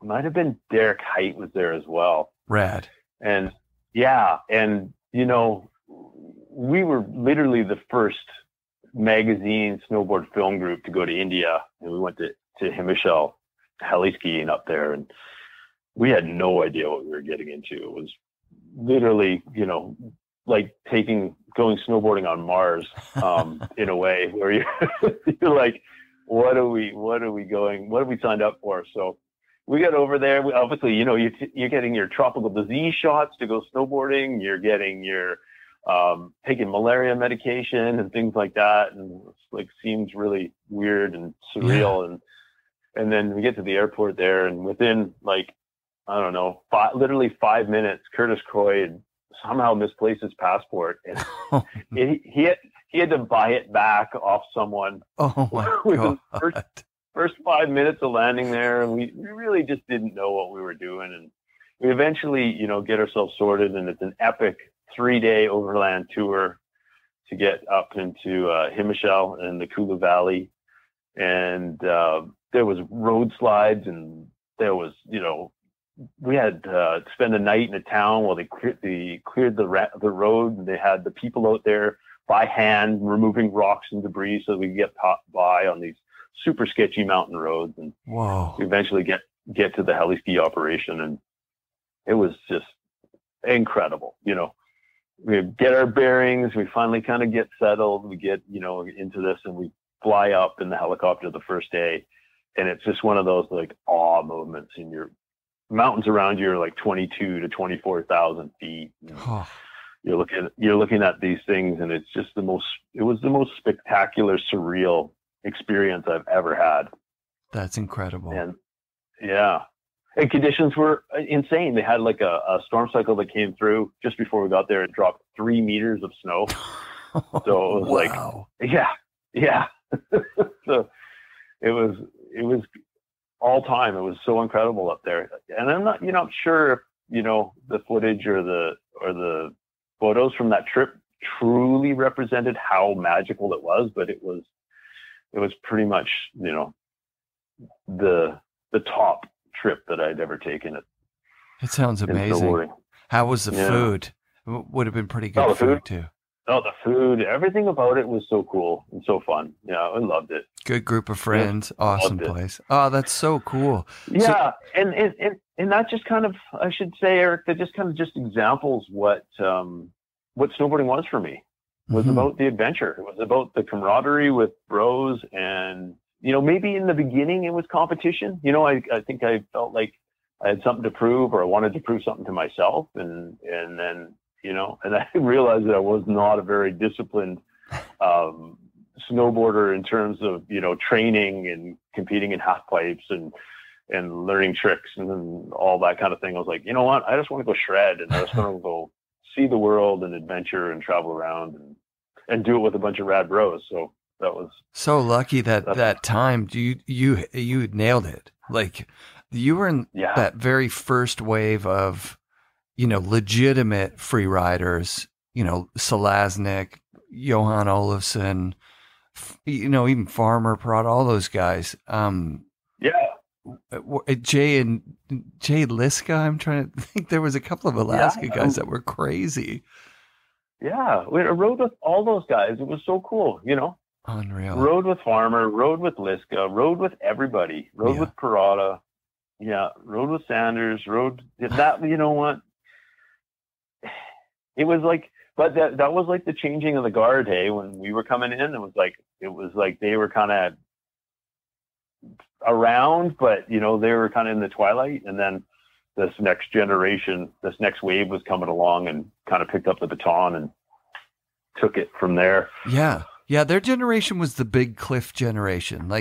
Might have been Derek Height was there as well. Rad. And yeah. And, we were literally the first magazine snowboard film group to go to India. And we went to Himachal heli skiing up there. And we had no idea what we were getting into. It was literally, like going snowboarding on Mars, in a way where you're like, what are we signed up for? So we got over there. Obviously, you're getting your tropical disease shots to go snowboarding. You're getting your, taking malaria medication and things like that. And it's like, seems really weird and surreal. Yeah. And then we get to the airport there and within like, I don't know, literally 5 minutes, Curtis Croy had somehow misplaced his passport, and he had to buy it back off someone. Oh my God! First 5 minutes of landing there, and we really just didn't know what we were doing, and we eventually, get ourselves sorted, and it's an epic 3-day overland tour to get up into Himachal and the Kula Valley, and there was road slides, and there was, we had to spend a night in a town while they cleared the road, and they had the people out there by hand removing rocks and debris so that we could get by on these super sketchy mountain roads. And wow. We eventually get to the heli ski operation, and it was just incredible. We get our bearings, we finally kind of get settled, we get into this, and we fly up in the helicopter the first day, and it's just one of those like awe moments in your mountains around you are like 22 to 24,000 feet. Oh. You're looking at these things, and it's just it was the most spectacular, surreal experience I've ever had. That's incredible. And yeah, and conditions were insane. They had like a storm cycle that came through just before we got there. It dropped 3 meters of snow. So it was wow. like, yeah. So it was all time. It was so incredible up there. And I'm not sure if, the footage or the photos from that trip truly represented how magical it was, but it was pretty much, the top trip that I'd ever taken. It sounds amazing. How was the food? It would have been pretty good food too. Oh, the food, everything about it was so cool and so fun. Yeah, I loved it. Good group of friends. Yeah, awesome place. Oh, that's so cool. Yeah, and that just kind of, I should say, Eric, that just kind of just examples what snowboarding was for me. It was about the adventure. It was about the camaraderie with bros, and maybe in the beginning it was competition. I think I felt like I had something to prove, or I wanted to prove something to myself, and then and I realized that I was not a very disciplined snowboarder in terms of training and competing in half pipes and learning tricks and all that kind of thing. I was like, you know what? I just want to go shred, and I just want to go see the world and adventure and travel around and do it with a bunch of rad bros. So that was so lucky that time you nailed it. Like you were in that very first wave of legitimate free riders, Selaznick, Johan Olofsson, even Farmer, Prod, all those guys. Yeah. Jay Liska. I'm trying to think. There was a couple of Alaska guys that were crazy. Yeah, we rode with all those guys. It was so cool, Unreal. Rode with Farmer, rode with Liska, rode with everybody, rode with Parada. Yeah, rode with Sanders, rode that. You know what? It was like, but that was like the changing of the guard. Hey, when we were coming in, it was like they were kind of around, but they were kind of in the twilight, and then this next generation, this next wave was coming along and kind of picked up the baton and took it from there. Yeah. Their generation was the big Cliff generation.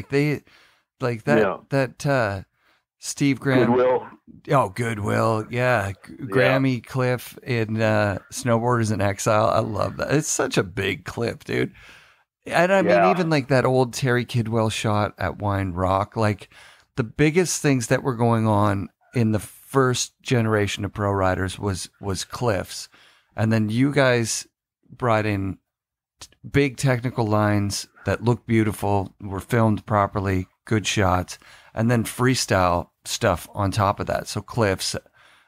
Steve Graham. Goodwill. Oh, Goodwill. Yeah. Grammy, Cliff in Snowboarders in Exile. I love that. It's such a big clip, dude. And I mean, even like that old Terry Kidwell shot at Wine Rock, like the biggest things that were going on in the first generation of pro riders was Cliff's. And then you guys brought in big technical lines that looked beautiful, were filmed properly, good shots, and then freestyle stuff on top of that. So Cliff's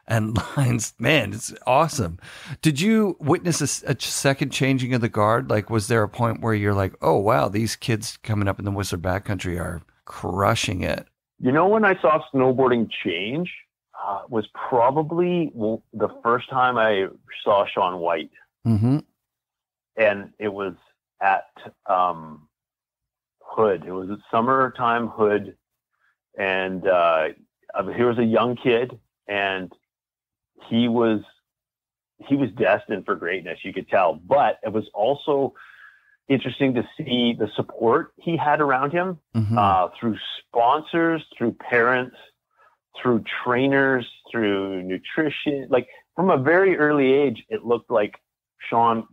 and lines, man, it's awesome. Did you witness a second changing of the guard? Like, was there a point where you're like, oh, wow, these kids coming up in the Whistler backcountry are crushing it? When I saw snowboarding change was probably the first time I saw Shaun White. Mm-hmm. And it was at Hood. It was a summertime Hood. And he was a young kid, and he was destined for greatness, you could tell. But it was also interesting to see the support he had around him, through sponsors, through parents, through trainers, through nutrition. Like, from a very early age, it looked like Shaun,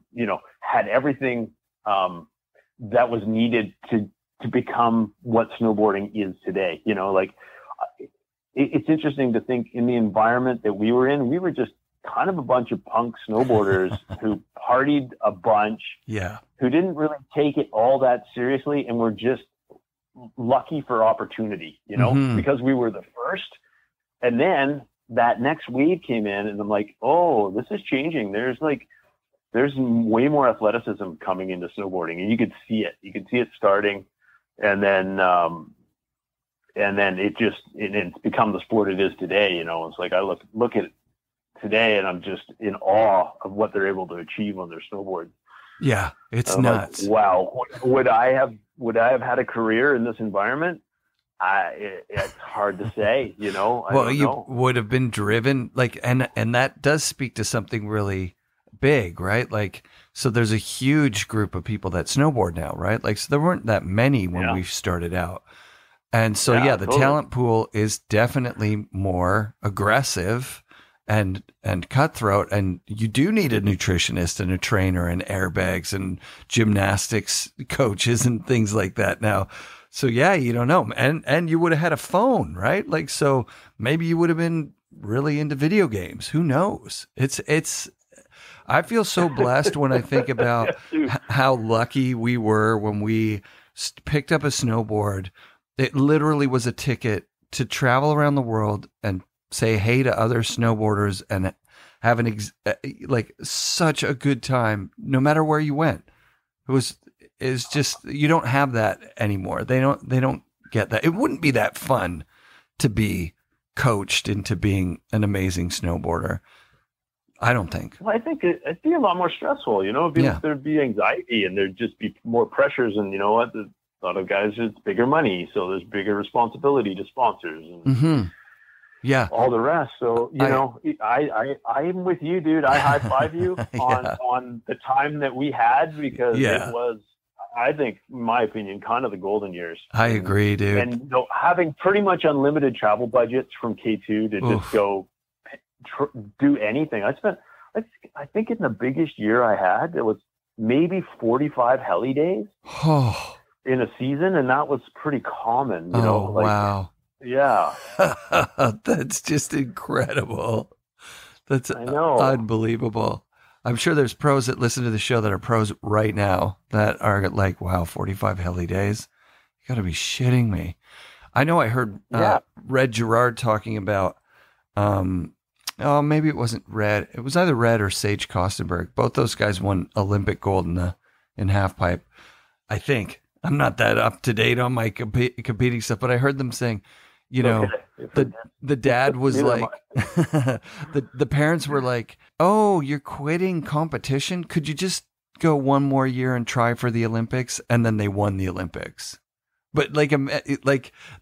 had everything that was needed to become what snowboarding is today. It's interesting to think in the environment that we were in, we were just kind of a bunch of punk snowboarders who partied a bunch, who didn't really take it all that seriously, and were just lucky for opportunity, because we were the first. And then that next wave came in, and I'm like, oh, this is changing. There's way more athleticism coming into snowboarding, and you could see it. You could see it starting, and then it's become the sport it is today. It's like I look at it today, and I'm just in awe of what they're able to achieve on their snowboards. Yeah, it's nuts. Like, wow, would I have had a career in this environment? It's hard to say. Well, you would have been driven, like, and that does speak to something really big, right? Like, so there's a huge group of people that snowboard now, right? Like, so there weren't that many when we started out. And so, the totally. Talent pool is definitely more aggressive and cutthroat. And you do need a nutritionist and a trainer and airbags and gymnastics coaches and things like that now. So you don't know. And you would have had a phone, right? Like, so maybe you would have been really into video games. Who knows? I feel so blessed when I think about how lucky we were when we picked up a snowboard. It literally was a ticket to travel around the world and say hey to other snowboarders and have such a good time, no matter where you went. It's just, you don't have that anymore. They don't get that. It wouldn't be that fun to be coached into being an amazing snowboarder. I don't think. Well, I think it'd be a lot more stressful, there'd be anxiety, and there'd just be more pressures. And you know what? A lot of guys, it's bigger money. So there's bigger responsibility to sponsors and all the rest. So, I'm with you, dude. I high five you on the time that we had, because it was, I think, in my opinion, kind of the golden years. I agree, dude. And having pretty much unlimited travel budgets from K2 to just go do anything. I think in the biggest year I had, it was maybe 45 heli days in a season, and that was pretty common. Wow. Yeah. That's just incredible. That's unbelievable. I'm sure there's pros that listen to the show that are pros right now that are like, wow, 45 heli days. You got to be shitting me. I know I heard Red Gerard talking about, maybe it wasn't Red. It was either Red or Sage Kostenberg. Both those guys won Olympic gold in half pipe. I think. I'm not that up to date on my competing stuff, but I heard them saying, you know, the dad was like, the parents were like, oh, you're quitting competition? Could you just go one more year and try for the Olympics? And then they won the Olympics. But like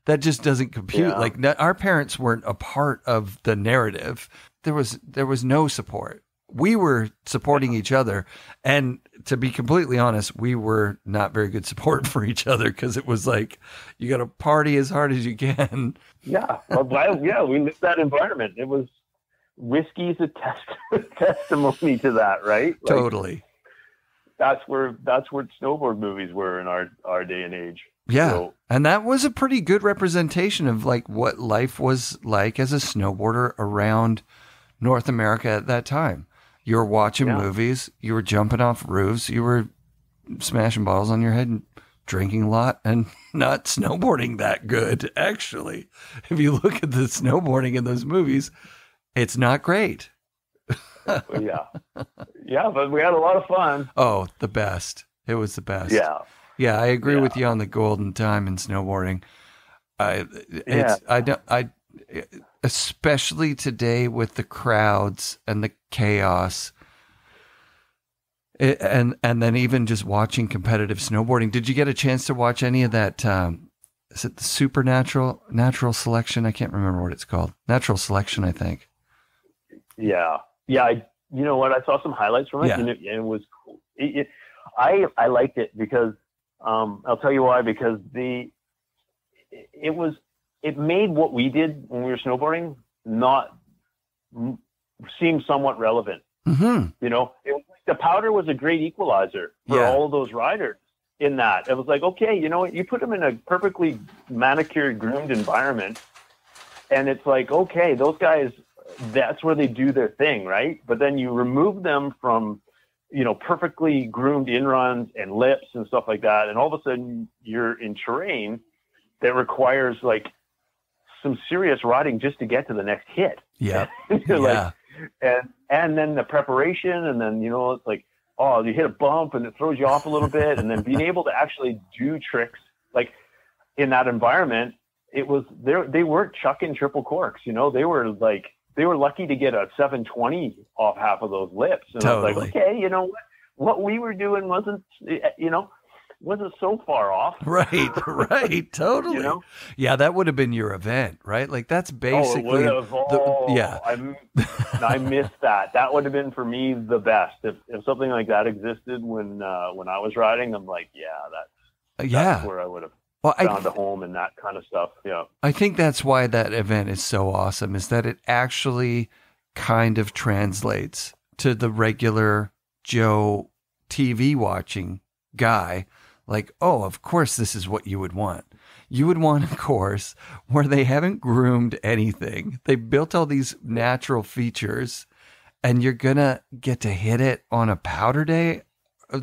that just doesn't compute. Yeah. Like our parents weren't a part of the narrative. There was no support. We were supporting each other, and to be completely honest, we were not very good support for each other because it was like you got to party as hard as you can. Yeah, we lived that environment. It was whiskey's a testimony to that, right? Like, totally. That's where snowboard movies were in our day and age. Yeah, so, and that was a pretty good representation of like what life was like as a snowboarder around North America at that time. You were watching movies, you were jumping off roofs, you were smashing bottles on your head and drinking a lot and not snowboarding that good, actually. If you look at the snowboarding in those movies, it's not great. Yeah, but we had a lot of fun. Oh, the best. It was the best. Yeah, I agree with you on the golden time in snowboarding. Especially today with the crowds and the chaos, and then even just watching competitive snowboarding. Did you get a chance to watch any of that? Is it the natural selection? I can't remember what it's called. Natural selection, I think. Yeah. You know what? I saw some highlights from it, and it was cool. I liked it because I'll tell you why. Because it made what we did when we were snowboarding not seem somewhat relevant. Mm-hmm. You know, the powder was a great equalizer for all of those riders in that. It was like, okay, you know what? You put them in a perfectly manicured, groomed environment, and it's like, okay, those guys, that's where they do their thing, right? But then you remove them from, you know, perfectly groomed in-runs and lips and stuff like that, and all of a sudden you're in terrain that requires like some serious riding just to get to the next hit. Yeah. Like, and then the preparation, and then, you know, it's like, oh, you hit a bump and it throws you off a little bit. And then being able to actually do tricks like in that environment, it was they weren't chucking triple corks, you know, they were lucky to get a 720 off half of those lips. And totally. I was like, okay, you know what we were doing wasn't so far off. Right. Totally. You know? Yeah, that would have been your event, right? Like that's basically I missed that. That would have been for me the best. If something like that existed when I was riding, I'm like, that's where I would have found a home and that kind of stuff. Yeah. I think that's why that event is so awesome, is that it actually kind of translates to the regular Joe TV watching guy. Like, oh, of course, this is what you would want. You would want a course where they haven't groomed anything. They built all these natural features, and you're going to get to hit it on a powder day,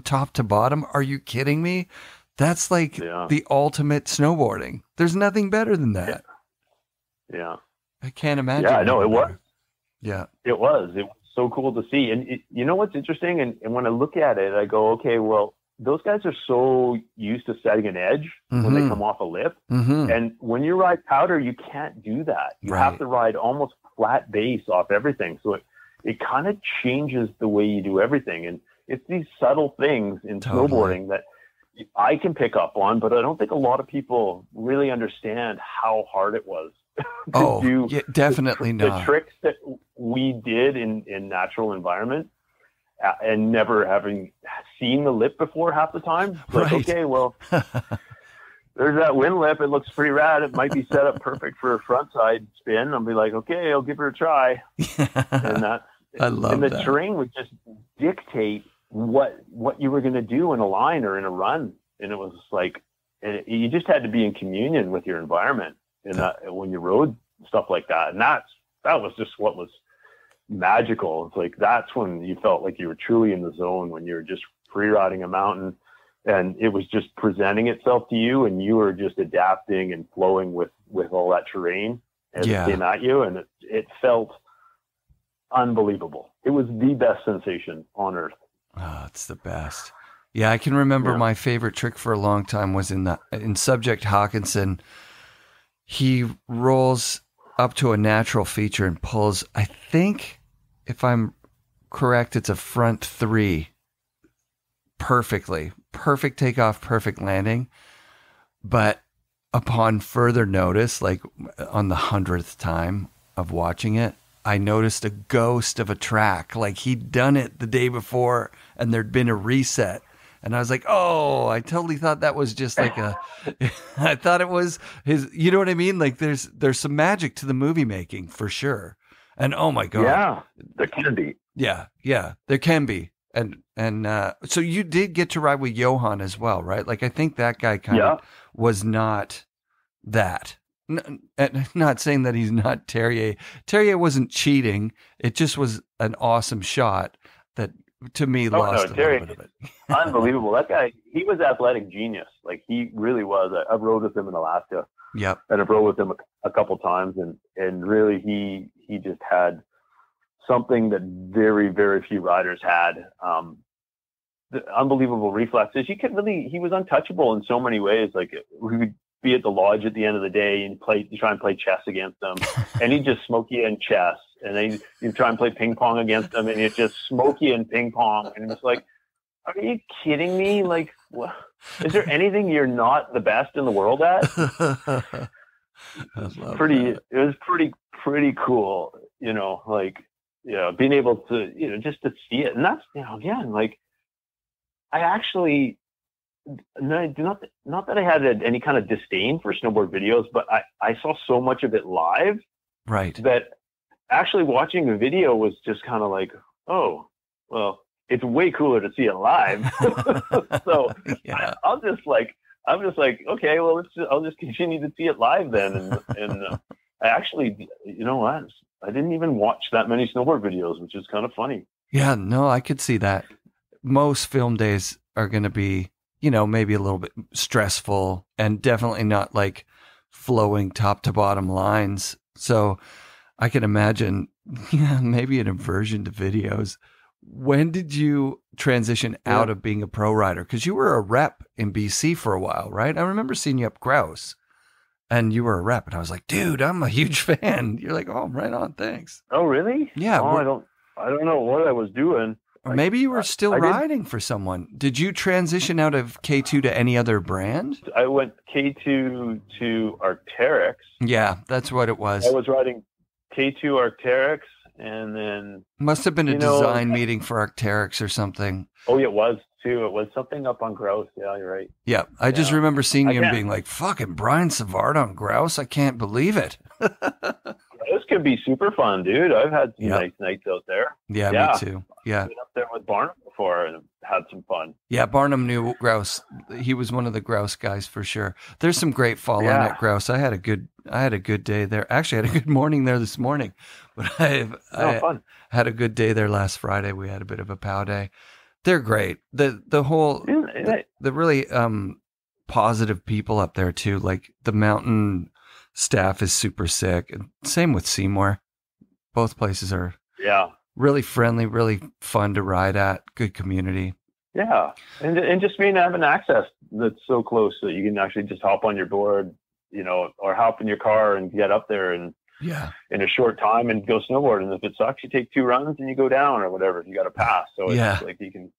top to bottom. Are you kidding me? That's like the ultimate snowboarding. There's nothing better than that. Yeah. I can't imagine. Yeah, no, it was. Yeah. It was so cool to see. And you know what's interesting? And when I look at it, I go, okay, well, those guys are so used to setting an edge when they come off a lip. Mm-hmm. And when you ride powder, you can't do that. You have to ride almost flat base off everything. So it kind of changes the way you do everything. And it's these subtle things in snowboarding that I can pick up on, but I don't think a lot of people really understand how hard it was to do definitely not. The tricks that we did in natural environment. And never having seen the lip before half the time. Like, okay, well, there's that wind lip. It looks pretty rad. It might be set up perfect for a front side spin. I'll be like, okay, I'll give her a try. And I love and the that. terrain would just dictate what you were going to do in a line or in a run. And it was like, you just had to be in communion with your environment when you rode stuff like that. And that was just what was magical. It's like, that's when you felt like you were truly in the zone, when you were just free riding a mountain and it was just presenting itself to you and you were just adapting and flowing with all that terrain as it came at you. And it felt unbelievable. It was the best sensation on earth. Oh, it's the best. Yeah, I can remember my favorite trick for a long time was in Subject Hawkinson. He rolls up to a natural feature and pulls, I think, if I'm correct, it's a front 3 perfectly. Perfect takeoff, perfect landing. But upon further notice, like on the 100th time of watching it, I noticed a ghost of a track. Like he'd done it the day before and there'd been a reset. And I was like, oh, I totally thought that was just like I thought it was his, you know what I mean? Like there's some magic to the movie making for sure. And oh my God. Yeah, there can be. Yeah, there can be. And so you did get to ride with Johan as well, right? Like I think that guy kind of was not that. Not saying that he's not Terrier. Terrier wasn't cheating. It just was an awesome shot that, to me, lost a little bit of it. Unbelievable. That guy, he was athletic genius. Like he really was. I've rode with him in Alaska. Yep. And I've rode with him a couple times, and really he just had something that very, very few riders had. The unbelievable reflexes. He was untouchable in so many ways. Like we would be at the lodge at the end of the day and try and play chess against them, and he'd just smoke you in chess. And then you try and play ping pong against them, and he'd just smoke you in ping pong. And it's like, are you kidding me? Like, what? Is there anything you're not the best in the world at? It was pretty cool, you know, like, you know, being able to, you know, just to see it. And that's, you know, again, like, I actually, not that I had any kind of disdain for snowboard videos, but I saw so much of it live. Right. That actually watching a video was just kind of like, oh, well, it's way cooler to see it live. So I'm just like, okay, well, I'll just continue to see it live then. And I actually, you know what? I didn't even watch that many snowboard videos, which is kind of funny. Yeah, no, I could see that. Most film days are going to be, you know, maybe a little bit stressful and definitely not like flowing top to bottom lines. So I can imagine, maybe an aversion to videos. When did you transition out of being a pro rider? Because you were a rep in BC for a while, right? I remember seeing you up Grouse and you were a rep and I was like, dude, I'm a huge fan. You're like, oh, right on. Thanks. Oh, really? Yeah. Oh, I don't know what I was doing. Or maybe you were still riding for someone. Did you transition out of K2 to any other brand? I went K2 to Arc'teryx. Yeah, that's what it was. I was riding K2 Arc'teryx, and then must have been a design meeting for Arc'teryx or something. Oh, it was too. It was something up on Grouse. Yeah, you're right. Yeah, I just remember seeing you and being like, "Fucking Brian Savard on Grouse! I can't believe it." This could be super fun, dude. I've had some nice nights out there. Yeah, me too. Yeah, I've been up there with Barnum before and had some fun. Yeah, Barnum knew Grouse. He was one of the Grouse guys for sure. There's some great following at Grouse. I had a good day there. Actually, I had a good morning there this morning. But I had a good day there last Friday. We had a bit of a pow day. They're great. The really positive people up there too. Like the mountain staff is super sick. And same with Seymour. Both places are really friendly, really fun to ride at. Good community. Yeah, and just being having access that's so close that you can actually just hop on your board, you know, or hop in your car and get up there and in a short time and go snowboard. And if it sucks, you take 2 runs and you go down or whatever. If you got to pass, so it's like you can.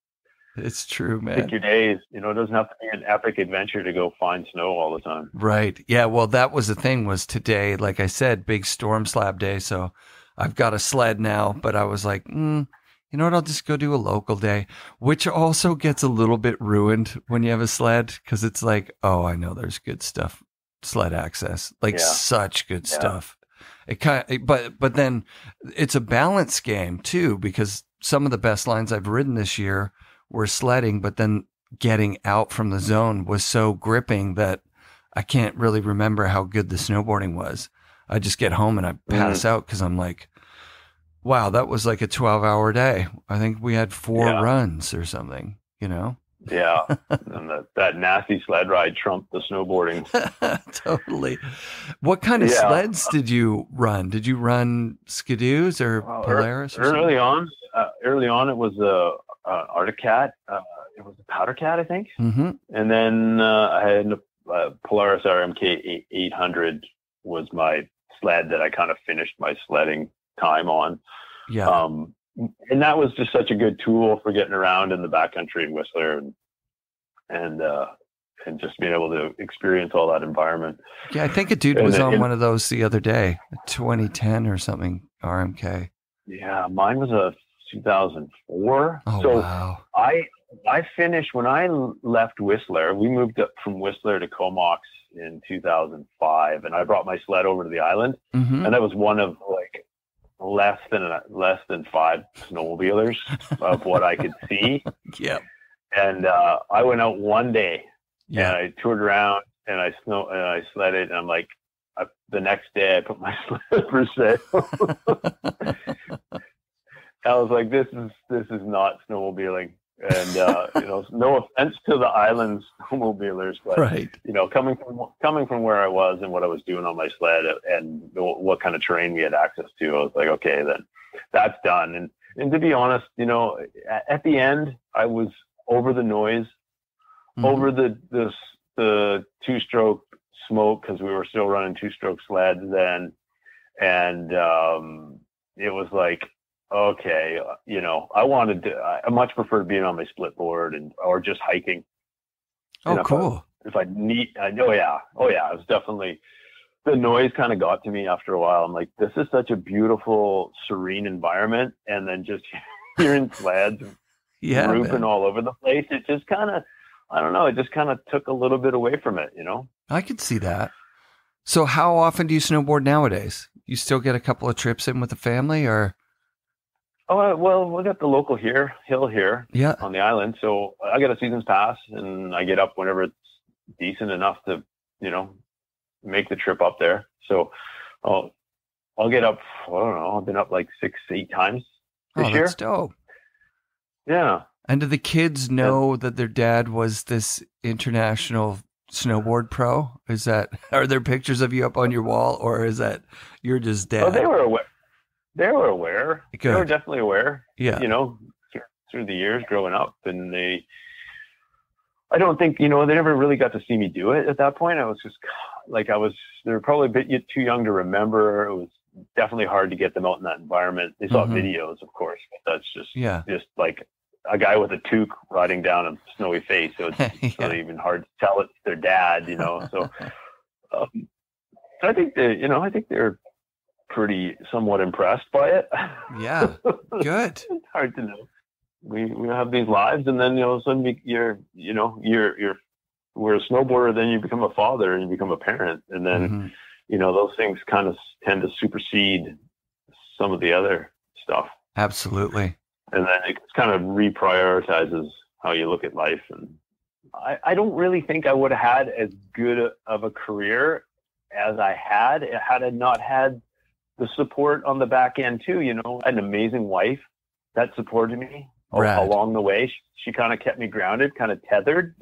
It's true, man. Pick your days. You know, it doesn't have to be an epic adventure to go find snow all the time. Right. Yeah. Well, that was the thing. Was today, like I said, big storm slab day. So I've got a sled now, but I was like, you know what? I'll just go do a local day, which also gets a little bit ruined when you have a sled because it's like, oh, I know there's good stuff, sled access, like such good stuff. It but then it's a balance game too, because some of the best lines I've ridden this year were sledding, but then getting out from the zone was so gripping that I can't really remember how good the snowboarding was. I just get home and I pass out because I'm like, Wow, that was like a 12-hour day. I think we had 4 Yeah. runs or something, you know? Yeah. And that nasty sled ride trumped the snowboarding. Totally. What kind of Yeah. sleds did you run? Did you run Skidoos or Polaris? Or early on, it was a Arctic Cat. It was a Powder Cat, I think. Mm-hmm. And then I had a Polaris RMK 800 was my sled that I kind of finished my sledding time on. Yeah. And that was just such a good tool for getting around in the backcountry in Whistler and just being able to experience all that environment. Yeah, I think a dude was on one of those the other day, a 2010 or something, RMK. Yeah, mine was a 2004. Oh, so wow. I finished when I left Whistler. We moved up from Whistler to Comox in 2005, and I brought my sled over to the island, Mm-hmm. and that was one of like less than 5 snowmobilers of what I could see. Yeah. And I went out one day, Yeah. and I toured around, and I sledded, and I'm like, the next day I put my sled for sale. I was like, this is not snowmobiling. And no offense to the island snowmobilers, but Right. coming from where I was and what I was doing on my sled and what kind of terrain we had access to, I was like, okay, then that's done. And to be honest, at the end, I was over the noise, Mm-hmm. over the 2-stroke smoke, because we were still running 2-stroke sleds then, and it was like, okay, I much preferred being on my split board or just hiking. Oh, and cool. If I need, it was definitely, the noise kind of got to me after a while. I'm like, this is such a beautiful, serene environment. And then just hearing sleds Yeah, roofing all over the place, it just kind of, I don't know, it just kind of took a little bit away from it, I could see that. So how often do you snowboard nowadays? You still get a couple of trips in with the family, or? Oh, well, we got the local hill here Yeah. on the island. So I get a season's pass, and I get up whenever it's decent enough to, make the trip up there. So I'll get up, I don't know, I've been up like 6-8 times this year. That's dope. Yeah. And do the kids know that their dad was this international snowboard pro? Are there pictures of you up on your wall, or is that you're just dad? Oh, they were aware. They were aware. Good. They were definitely aware. Yeah. Through the years growing up, and I don't think, they never really got to see me do it at that point. I was just like, they were probably a bit too young to remember. It was definitely hard to get them out in that environment. They saw Mhm. videos, of course, but that's just like a guy with a toque riding down a snowy face. So it's not even hard to tell it's their dad, So I think they're pretty somewhat impressed by it. Yeah. Good. It's hard to know. We have these lives, and then suddenly we're a snowboarder, then you become a father and you become a parent, and then Mhm. those things kind of tend to supersede some of the other stuff, Absolutely. and then it kind of reprioritizes how you look at life. And I don't really think I would have had as good of a career as I had I not had the support on the back end too. I had an amazing wife that supported me along the way. She kind of kept me grounded, kind of tethered,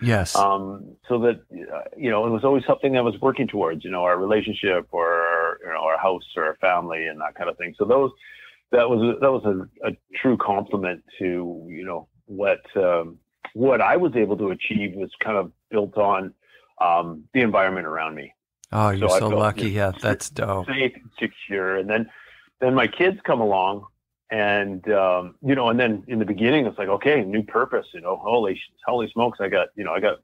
Yes. so that, it was always something I was working towards, our relationship or, our house or our family and that kind of thing. So that was a true compliment to, what I was able to achieve was kind of built on, the environment around me. Oh, you're so I felt, lucky. Yeah, that's dope. Safe and secure. And then my kids come along, and and then in the beginning it's like, okay, new purpose, holy smokes, I got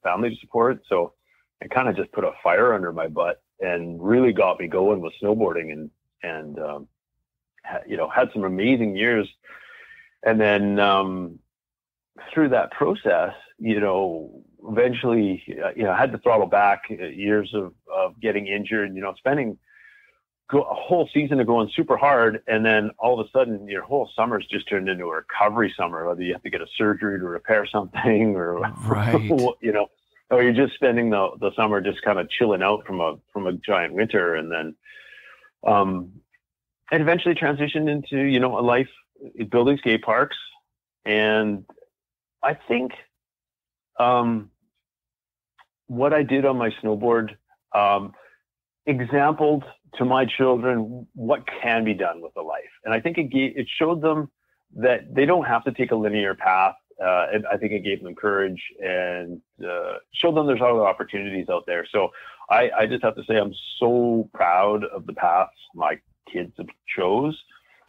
family to support. So it kind of just put a fire under my butt and really got me going with snowboarding, and had some amazing years. And then through that process, eventually, I had to throttle back years of getting injured, spending a whole season of going super hard. And then all of a sudden your whole summer's just turned into a recovery summer, whether you have to get a surgery to repair something or, Right. or you're just spending the summer just kind of chilling out from a giant winter. And then, and eventually transitioned into, a life building skate parks. And I think what I did on my snowboard exampled to my children what can be done with a life. And I think it showed them that they don't have to take a linear path. And I think it gave them courage and showed them there's other opportunities out there. So I just have to say I'm so proud of the paths my kids have chose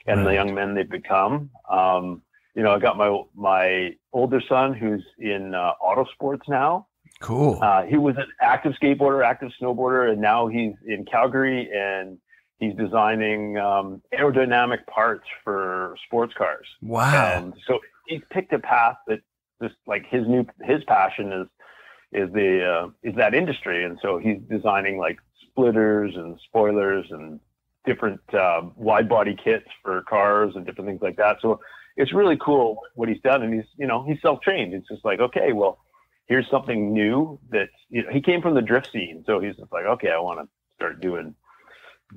and the young men they've become. I got my older son who's in auto sports now. Cool. He was an active skateboarder, active snowboarder, and now he's in Calgary and he's designing aerodynamic parts for sports cars. Wow. And so he's picked a path that just like his passion is that industry. And so he's designing like splitters and spoilers and different wide body kits for cars and different things like that. So it's really cool what he's done. And he's self-trained. It's just like, okay, well, here's something new that he came from the drift scene. So he's just like, okay, I want to start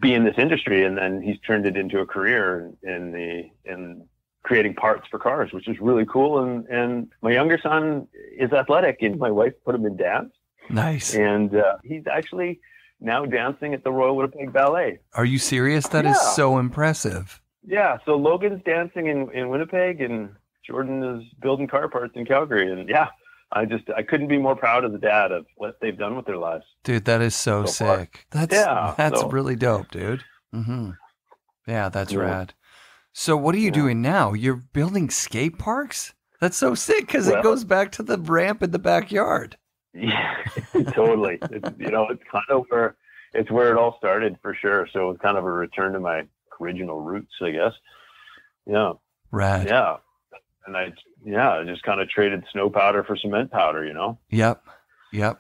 be in this industry. And then he's turned it into a career in creating parts for cars, which is really cool. And my younger son is athletic and my wife put him in dance. Nice. And he's actually now dancing at the Royal Winnipeg Ballet. Are you serious? That is so impressive. Yeah. So Logan's dancing in Winnipeg and Jordan is building car parts in Calgary. And I couldn't be more proud of the dad of what they've done with their lives. Dude, that is so sick. Far. That's really dope, dude. Mm-hmm. Yeah, that's rad. So what are you doing now? You're building skate parks? That's so sick because it goes back to the ramp in the backyard. Yeah, totally. It's kind of where it all started for sure. So it's kind of a return to my original roots, I guess. Yeah. Rad. Yeah. And I just kind of traded snow powder for cement powder, Yep. Yeah.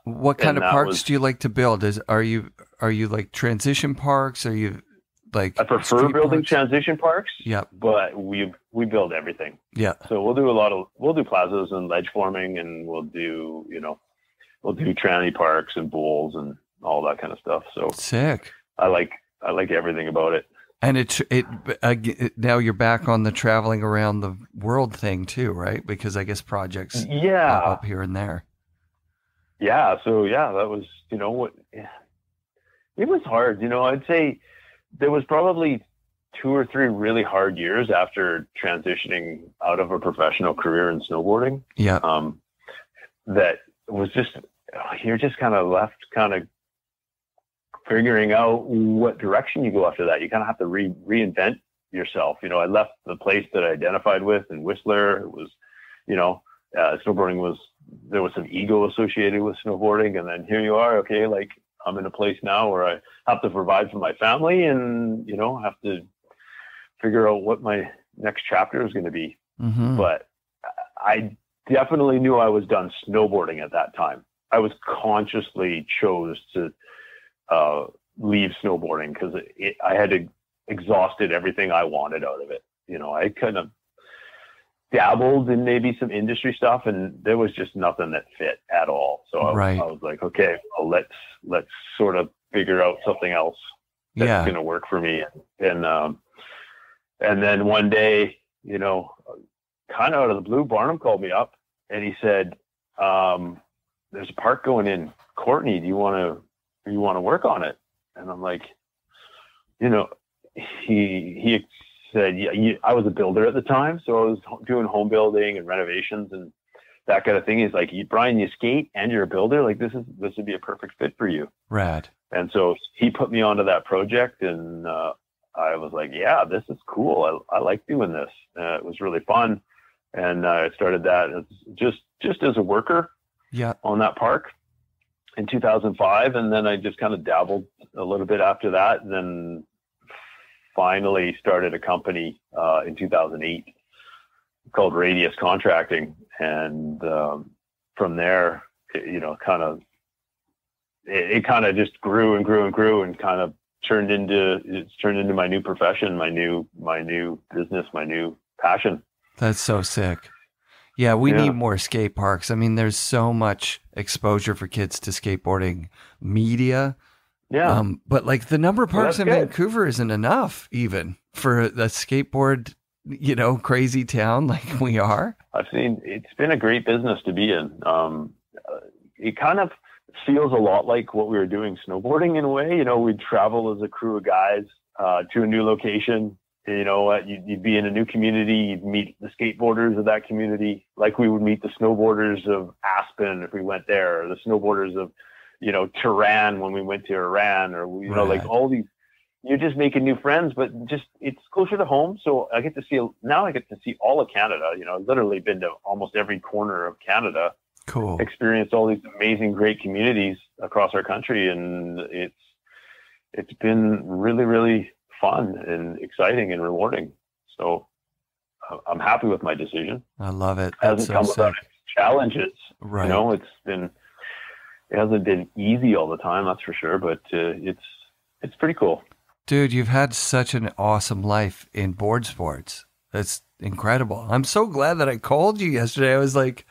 What kind of parks do you like to build? Are you like transition parks? Are you like I prefer building parks? Transition parks. Yep. But we build everything. Yeah. So we'll do plazas and ledge forming, and we'll do tranny parks and bowls and all that kind of stuff. So sick. I like everything about it. And now you're back on the traveling around the world thing too, right? Because I guess projects pop up here and there. Yeah. So that was, it was hard. I'd say there was probably 2 or 3 really hard years after transitioning out of a professional career in snowboarding. Yeah. That was you're just kind of left kind of figuring out what direction you go after that. You kind of have to reinvent yourself. I left the place that I identified with in Whistler. It was, snowboarding there was some ego associated with snowboarding. And then here you are, okay, like I'm in a place now where I have to provide for my family and, have to figure out what my next chapter is going to be. Mm-hmm. But I definitely knew I was done snowboarding at that time. I was consciously chose to leave snowboarding because I had exhausted everything I wanted out of it. I kind of dabbled in maybe some industry stuff and there was just nothing that fit at all. So I was like, okay, well, let's sort of figure out something else that's going to work for me. And then one day, kind of out of the blue, Barnum called me up and he said, there's a park going in Courtney. Do you want to work on it? And I'm like, he said, I was a builder at the time. So I was doing home building and renovations and that kind of thing. He's like, Brian, you skate and you're a builder. Like this would be a perfect fit for you. Rad. And so he put me onto that project and, I was like, yeah, this is cool. I like doing this. It was really fun. And I started that just as a worker on that park in 2005. And then I just kind of dabbled a little bit after that. And then finally started a company in 2008 called Radius Contracting. And from there, it kind of just grew and grew and grew and kind of turned into my new profession, my new business, my new passion. That's so sick. Yeah, we need more skate parks. I mean, there's so much exposure for kids to skateboarding media Yeah. But like the number of parks in good. Vancouver isn't enough even for the skateboard, crazy town like we are. I've seen, it's been a great business to be in. It kind of feels a lot like what we were doing snowboarding in a way. We'd travel as a crew of guys to a new location. You'd be in a new community. You'd meet the skateboarders of that community, like we would meet the snowboarders of Aspen if we went there, or the snowboarders of, Tehran when we went to Iran, or, like all these. You're just making new friends, but just it's closer to home. So I get to see all of Canada. I've literally been to almost every corner of Canada. Cool. Experienced all these amazing, great communities across our country, and it's been really, really fun and exciting and rewarding. So I'm happy with my decision. I love it. It hasn't come without challenges. Right. It hasn't been easy all the time, that's for sure, but it's pretty cool. Dude, you've had such an awesome life in board sports. That's incredible. I'm so glad that I called you yesterday. I was like,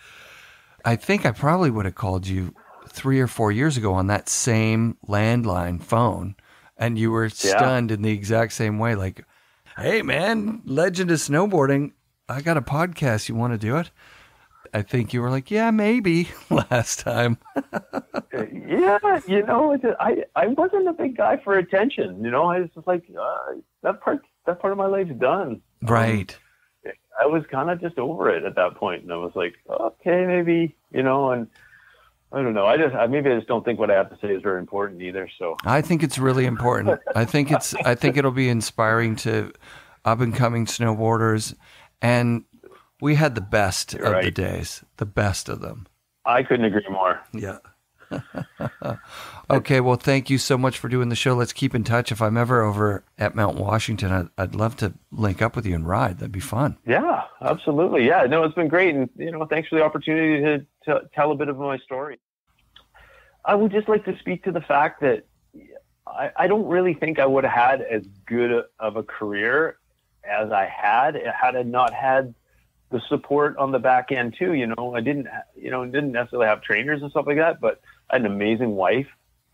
I think I probably would have called you 3 or 4 years ago on that same landline phone, and you were stunned in the exact same way. Like, hey, man, legend of snowboarding. I got a podcast. You want to do it? I think you were like, yeah, maybe last time. Yeah, I wasn't a big guy for attention. I was just like, that part of my life's done. Right. I was kind of just over it at that point, and I was like, okay, maybe, and I don't know. I just don't think what I have to say is very important either. So I think it's really important. I think it'll be inspiring to up and coming snowboarders, and we had the best of the days, the best of them. I couldn't agree more. Yeah. Okay, well, thank you so much for doing the show. Let's keep in touch. If I'm ever over at Mount Washington, I'd love to link up with you and ride. That'd be fun. Yeah, absolutely. Yeah, no, it's been great. And, thanks for the opportunity to tell a bit of my story. I would just like to speak to the fact that I don't really think I would have had as good of a career as I had I not had the support on the back end too. I didn't necessarily have trainers and stuff like that, but I had an amazing wife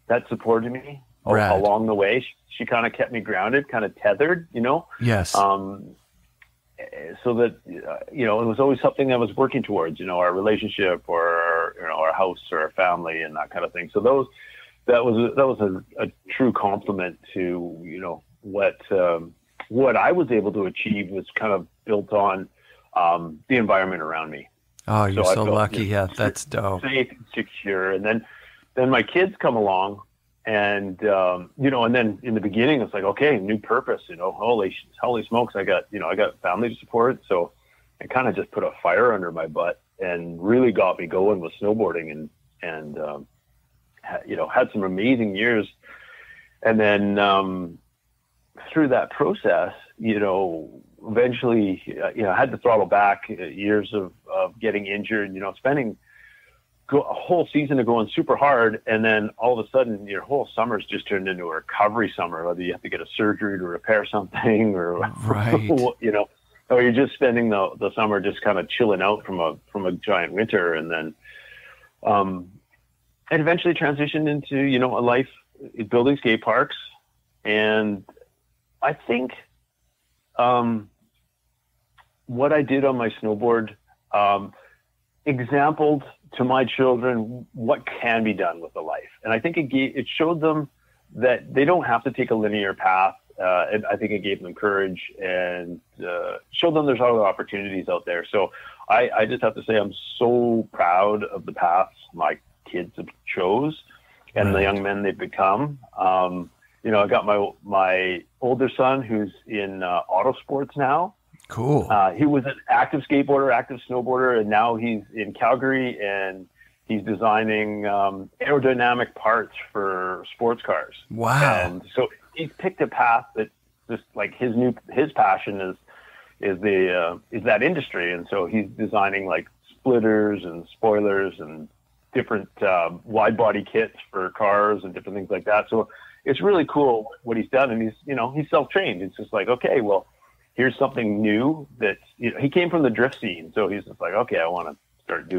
that supported me along the way. She kind of kept me grounded, kind of tethered, Yes. So that, it was always something I was working towards, our relationship or, our house or our family and that kind of thing. So that was a true compliment to, what I was able to achieve was kind of built on the environment around me. Oh, you're so lucky. Yeah, that's dope. Safe and secure. And then my kids come along and, and then in the beginning, it's like, okay, new purpose, holy smokes. I got family to support. So it kind of just put a fire under my butt and really got me going with snowboarding and had some amazing years. And then, through that process, eventually, I had to throttle back years of getting injured, spending a whole season of going super hard. And then all of a sudden your whole summer's just turned into a recovery summer, whether you have to get a surgery to repair something or, right. Or you're just spending the summer just kind of chilling out from a giant winter. And then, it eventually transitioned into, a life building skate parks. And I think, what I did on my snowboard exampled to my children what can be done with a life. And I think it showed them that they don't have to take a linear path. And I think it gave them courage and showed them there's other opportunities out there. So I just have to say I'm so proud of the paths my kids have chose and the young men they've become. I got my older son who's in auto sports now. Cool. He was an active skateboarder, active snowboarder, and now he's in Calgary and he's designing aerodynamic parts for sports cars. Wow. And so he's picked a path that just like his passion is that industry. And so he's designing like splitters and spoilers and different wide body kits for cars and different things like that. So it's really cool what he's done. And he's self-trained. It's just like, okay, well, here's something new that he came from the drift scene. So he's just like, okay, I want to start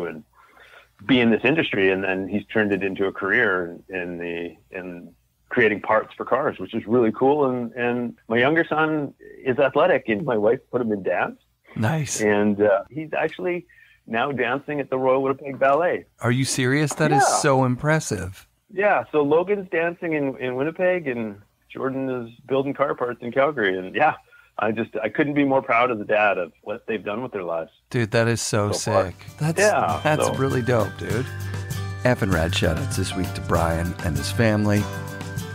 be in this industry. And then he's turned it into a career in creating parts for cars, which is really cool. And my younger son is athletic, and my wife put him in dance. Nice. And he's actually now dancing at the Royal Winnipeg Ballet. Are you serious? That is so impressive. Yeah. So Logan's dancing in Winnipeg, and Jordan is building car parts in Calgary. And yeah, I couldn't be more proud as a dad of what they've done with their lives. Dude, that is so sick. That's really dope, dude. FNRad shout-outs this week to Brian and his family.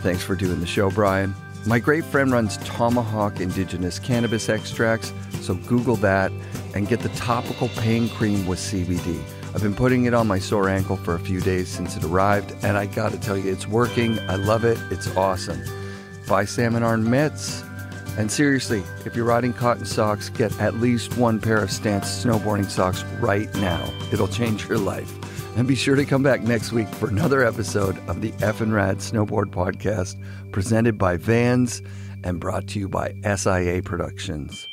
Thanks for doing the show, Brian. My great friend runs Tomahawk Indigenous Cannabis Extracts, so Google that and get the topical pain cream with CBD. I've been putting it on my sore ankle for a few days since it arrived, and I gotta tell you, it's working. I love it. It's awesome. Buy salmon arm mitts. And seriously, if you're riding cotton socks, get at least one pair of Stance snowboarding socks right now. It'll change your life. And be sure to come back next week for another episode of the FNRad Snowboard Podcast, presented by Vans and brought to you by SIA Productions.